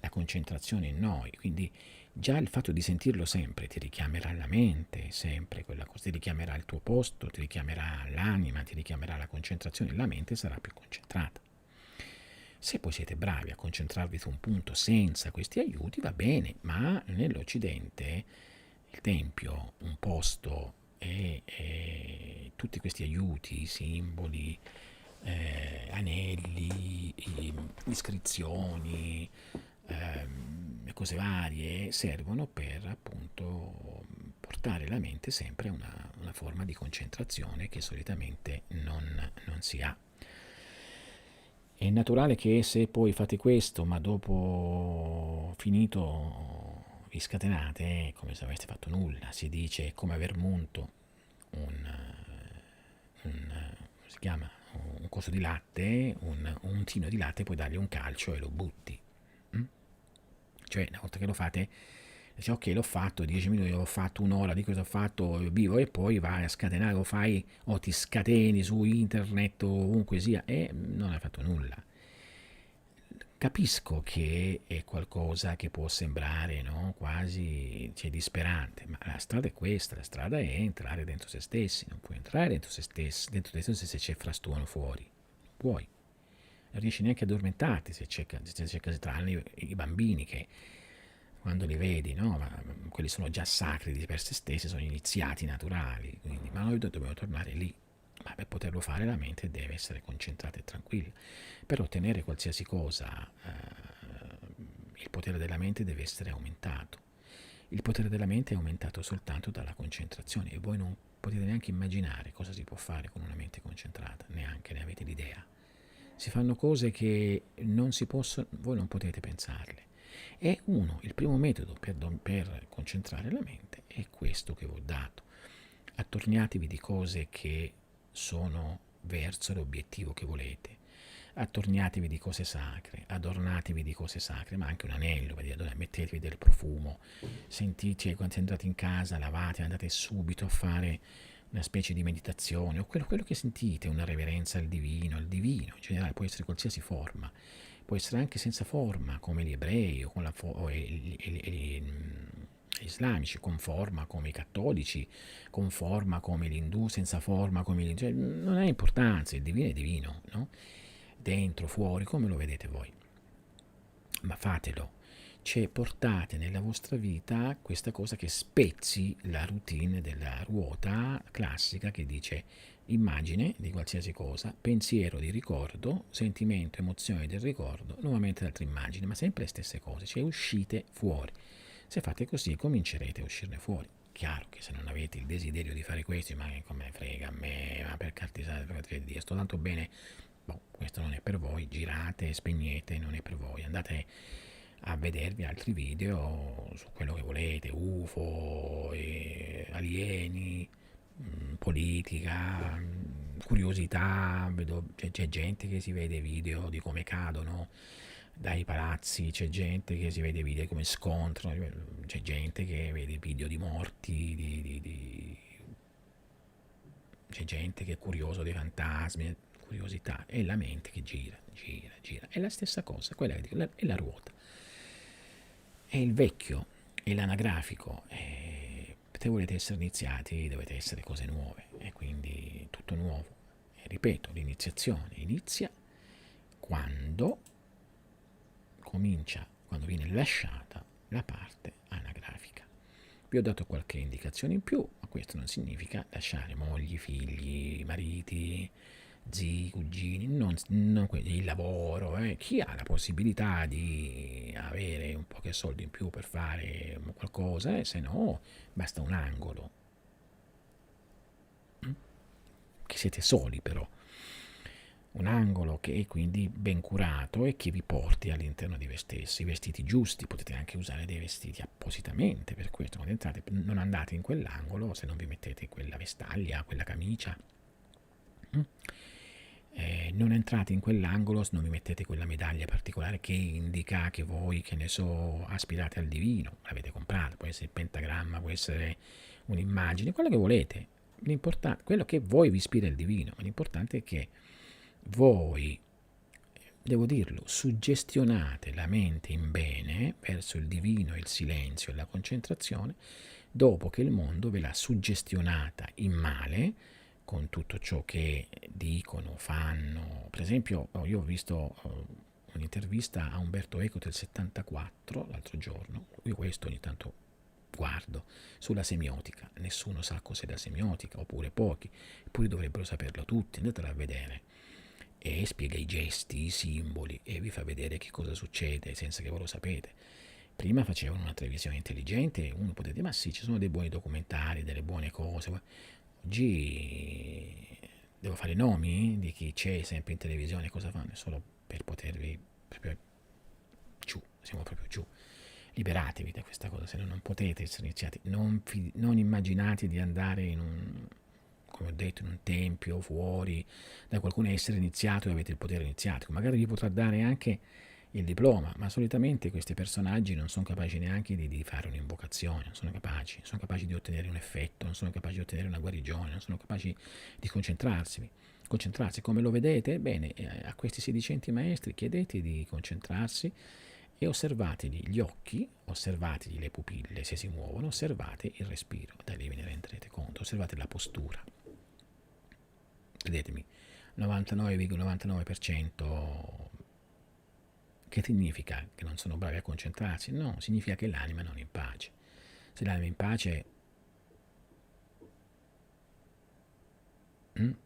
la concentrazione in noi, quindi già il fatto di sentirlo sempre ti richiamerà la mente, sempre quella cosa, ti richiamerà il tuo posto, ti richiamerà l'anima, ti richiamerà la concentrazione, la mente sarà più concentrata. Se poi siete bravi a concentrarvi su un punto senza questi aiuti va bene, ma nell'Occidente il tempio un posto e tutti questi aiuti, simboli, anelli, iscrizioni, e cose varie servono per appunto portare la mente sempre a una forma di concentrazione che solitamente non si ha. È naturale che se poi fate questo, ma dopo finito vi scatenate, è come se aveste fatto nulla. Si dice è come aver munto come si chiama? Un coso di latte, un tino di latte, poi dargli un calcio e lo butti. Mm? Cioè, una volta che lo fate, dici ok, l'ho fatto, 10 minuti, ho fatto un'ora di cosa ho fatto, vivo, e poi vai a scatenare, lo fai, o ti scateni su internet o ovunque sia, e non hai fatto nulla. Capisco che è qualcosa che può sembrare, no, quasi cioè, disperante, ma la strada è questa, la strada è entrare dentro se stessi, non puoi entrare dentro se stessi, dentro te stessi se c'è frastuono fuori, non puoi, non riesci neanche a addormentarti se tranne i bambini che quando li vedi, no, ma quelli sono già sacri di per se stessi, sono iniziati naturali, quindi, ma noi dobbiamo tornare lì. Ma per poterlo fare la mente deve essere concentrata e tranquilla. Per ottenere qualsiasi cosa, il potere della mente deve essere aumentato. Il potere della mente è aumentato soltanto dalla concentrazione e voi non potete neanche immaginare cosa si può fare con una mente concentrata, neanche ne avete l'idea. Si fanno cose che non si possono, voi non potete pensarle. E il primo metodo per concentrare la mente è questo che vi ho dato. Attorniatevi di cose che sono verso l'obiettivo che volete. Attorniatevi di cose sacre, adornatevi di cose sacre, ma anche un anello, mettetevi del profumo, sentite quando entrate in casa, lavate, andate subito a fare una specie di meditazione, o quello che sentite, una reverenza al divino in generale, può essere qualsiasi forma, può essere anche senza forma, come gli ebrei o, con o gli islamici, con forma come i cattolici, con forma come gli indù, senza forma come gli... Cioè, non ha importanza, il divino è divino, no? Dentro, fuori, come lo vedete voi. Ma fatelo, cioè portate nella vostra vita questa cosa che spezzi la routine della ruota classica che dice immagine di qualsiasi cosa, pensiero di ricordo, sentimento, emozione del ricordo, nuovamente altre immagini, ma sempre le stesse cose, cioè uscite fuori. Se fate così comincerete a uscirne fuori. Chiaro che se non avete il desiderio di fare questo, ma come frega a me, ma per cartisare, per dire, sto tanto bene, boh, questo non è per voi, girate, spegnete, non è per voi, andate a vedervi altri video su quello che volete, UFO, alieni, politica, curiosità, c'è gente che si vede video di come cadono dai palazzi, c'è gente che si vede video di come scontrano, c'è gente che vede video di morti, c'è gente che è curioso dei fantasmi, curiosità, è la mente che gira, gira, gira. È la stessa cosa, quella è la ruota. È il vecchio, è l'anagrafico. Se volete essere iniziati dovete essere cose nuove e quindi tutto nuovo. E ripeto, l'iniziazione inizia quando quando viene lasciata la parte anagrafica. Vi ho dato qualche indicazione in più, ma questo non significa lasciare mogli, figli, mariti, zii, cugini, il lavoro. Chi ha la possibilità di avere un po' di soldi in più per fare qualcosa, se no basta un angolo. Che siete soli però. Un angolo che è quindi ben curato e che vi porti all'interno di voi stessi, i vestiti giusti, potete anche usare dei vestiti appositamente per questo, quando entrate non andate in quell'angolo se non vi mettete quella vestaglia, quella camicia, non entrate in quell'angolo se non vi mettete quella medaglia particolare che indica che voi, che ne so, aspirate al divino, l'avete comprata, può essere il pentagramma, può essere un'immagine, quello che volete, l'importante, quello che voi vi ispira il divino, ma l'importante è che voi, devo dirlo, suggestionate la mente in bene verso il divino, il silenzio e la concentrazione, dopo che il mondo ve l'ha suggestionata in male, con tutto ciò che dicono, fanno. Per esempio, io ho visto un'intervista a Umberto Eco del 74 l'altro giorno, io questo ogni tanto guardo sulla semiotica. Nessuno sa cos'è la semiotica, oppure pochi, eppure dovrebbero saperlo tutti. Andatela a vedere. E spiega i gesti, i simboli e vi fa vedere che cosa succede senza che voi lo sapete. Prima facevano una televisione intelligente e uno poteva dire, ma sì, ci sono dei buoni documentari, delle buone cose. Oggi devo fare nomi di chi c'è sempre in televisione, cosa fanno, solo per potervi proprio giù, siamo proprio giù. Liberatevi da questa cosa, se no non potete essere iniziati. Non immaginate di andare in un, come ho detto, in un tempio, fuori, da qualcuno, essere iniziato e avete il potere iniziatico. Magari vi potrà dare anche il diploma, ma solitamente questi personaggi non sono capaci neanche di fare un'invocazione, non sono capaci di ottenere un effetto, non sono capaci di ottenere una guarigione, non sono capaci di concentrarsi. Come lo vedete? Bene, a questi sedicenti maestri chiedete di concentrarsi e osservategli gli occhi, osservategli le pupille se si muovono, osservate il respiro, da lì ve ne renderete conto, osservate la postura. Credetemi, 99,99%. Che significa che non sono bravi a concentrarsi? No, significa che l'anima non è in pace. Se l'anima è in pace,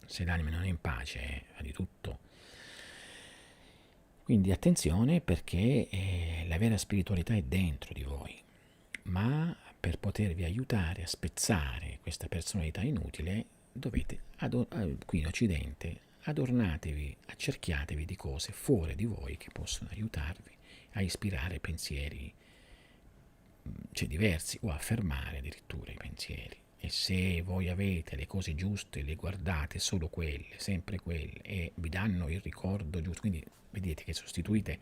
se l'anima non è in pace, fa di tutto. Quindi attenzione, perché la vera spiritualità è dentro di voi, ma per potervi aiutare a spezzare questa personalità inutile dovete, qui in Occidente, adornatevi, accerchiatevi di cose fuori di voi che possono aiutarvi a ispirare pensieri diversi, o a fermare addirittura i pensieri. E se voi avete le cose giuste, le guardate solo quelle, sempre quelle, e vi danno il ricordo giusto, quindi vedete che sostituite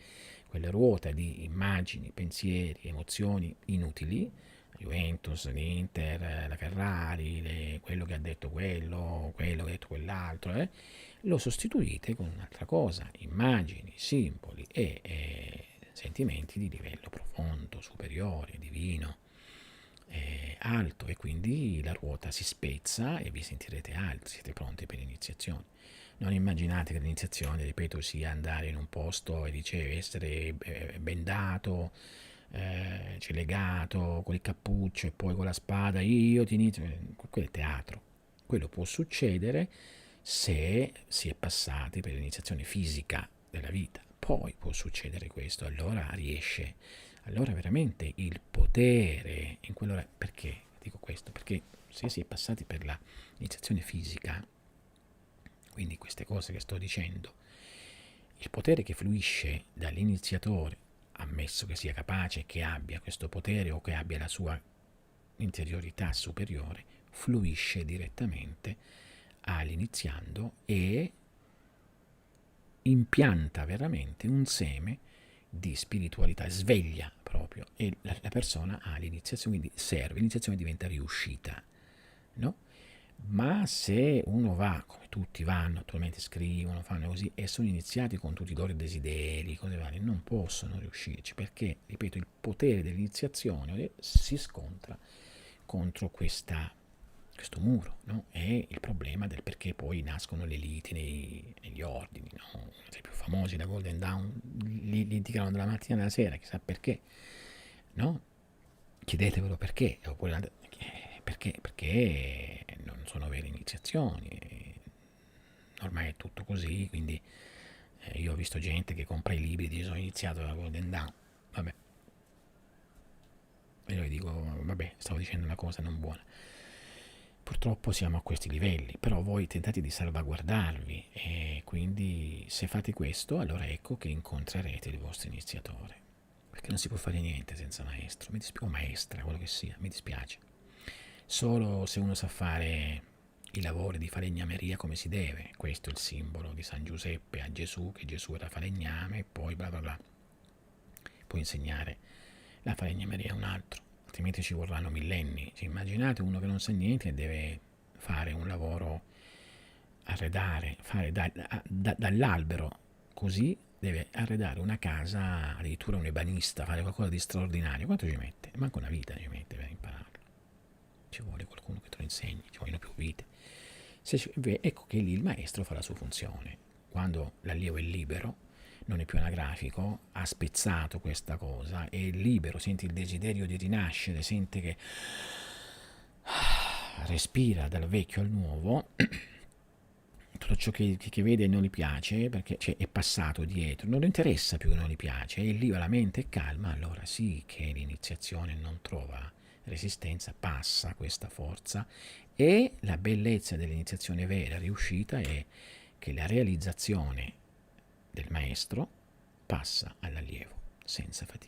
quella ruota di immagini, pensieri, emozioni inutili, Juventus, l'Inter, la Ferrari, quello che ha detto quello che ha detto quell'altro, lo sostituite con un'altra cosa, immagini, simboli e sentimenti di livello profondo, superiore, divino, alto, e quindi la ruota si spezza e vi sentirete alti, siete pronti per l'iniziazione. Non immaginate che l'iniziazione, ripeto, sia andare in un posto e essere bendato, legato con il cappuccio e poi con la spada, io ti inizio. Quello è teatro. Quello può succedere se si è passati per l'iniziazione fisica della vita. Poi può succedere questo, allora riesce, allora veramente il potere in quell'ora. Perché dico questo? Perché se si è passati per l'iniziazione fisica, quindi queste cose che sto dicendo, il potere che fluisce dall'iniziatore, ammesso che sia capace, che abbia questo potere o che abbia la sua interiorità superiore, fluisce direttamente all'iniziando e impianta veramente un seme di spiritualità, sveglia proprio, e la persona ha l'iniziazione, quindi serve, l'iniziazione diventa riuscita, no? Ma se uno va, come tutti vanno, attualmente scrivono, fanno così, e sono iniziati con tutti i loro desideri, cose varie, non possono riuscirci, perché, ripeto, il potere dell'iniziazione si scontra contro questo muro, no? È il problema del perché poi nascono le liti negli ordini, no? Uno dei più famosi, la Golden Dawn, litigano dalla mattina alla sera, chissà perché, no? Chiedetevelo perché, oppure perché non sono vere iniziazioni, ormai è tutto così, quindi io ho visto gente che compra i libri e dice sono iniziato da Golden Dawn, vabbè, e io dico vabbè, stavo dicendo una cosa non buona. Purtroppo siamo a questi livelli, però voi tentate di salvaguardarvi, e quindi se fate questo, allora ecco che incontrerete il vostro iniziatore, perché non si può fare niente senza maestro, o maestra, quello che sia, mi dispiace. Solo se uno sa fare i lavori di falegnameria come si deve, questo è il simbolo di San Giuseppe a Gesù, che Gesù era falegname, e poi bla bla bla, può insegnare la falegnameria a un altro, altrimenti ci vorranno millenni. Immaginate uno che non sa niente e deve fare un lavoro, arredare, fare dall'albero, così deve arredare una casa, addirittura un ebanista, fare qualcosa di straordinario. Quanto ci mette? Manca una vita ci mette per impararlo. Ci vuole qualcuno che te lo insegni, ci vogliono più vite. Ecco che lì il maestro fa la sua funzione. Quando l'allievo è libero, non è più anagrafico, ha spezzato questa cosa, è libero, sente il desiderio di rinascere, sente che respira dal vecchio al nuovo, tutto ciò che vede non gli piace perché cioè, è passato dietro, non gli interessa più che non gli piace, e lì la mente è calma, allora sì che l'iniziazione non trova resistenza, passa questa forza, e la bellezza dell'iniziazione vera, riuscita, è che la realizzazione del maestro passa all'allievo senza fatica.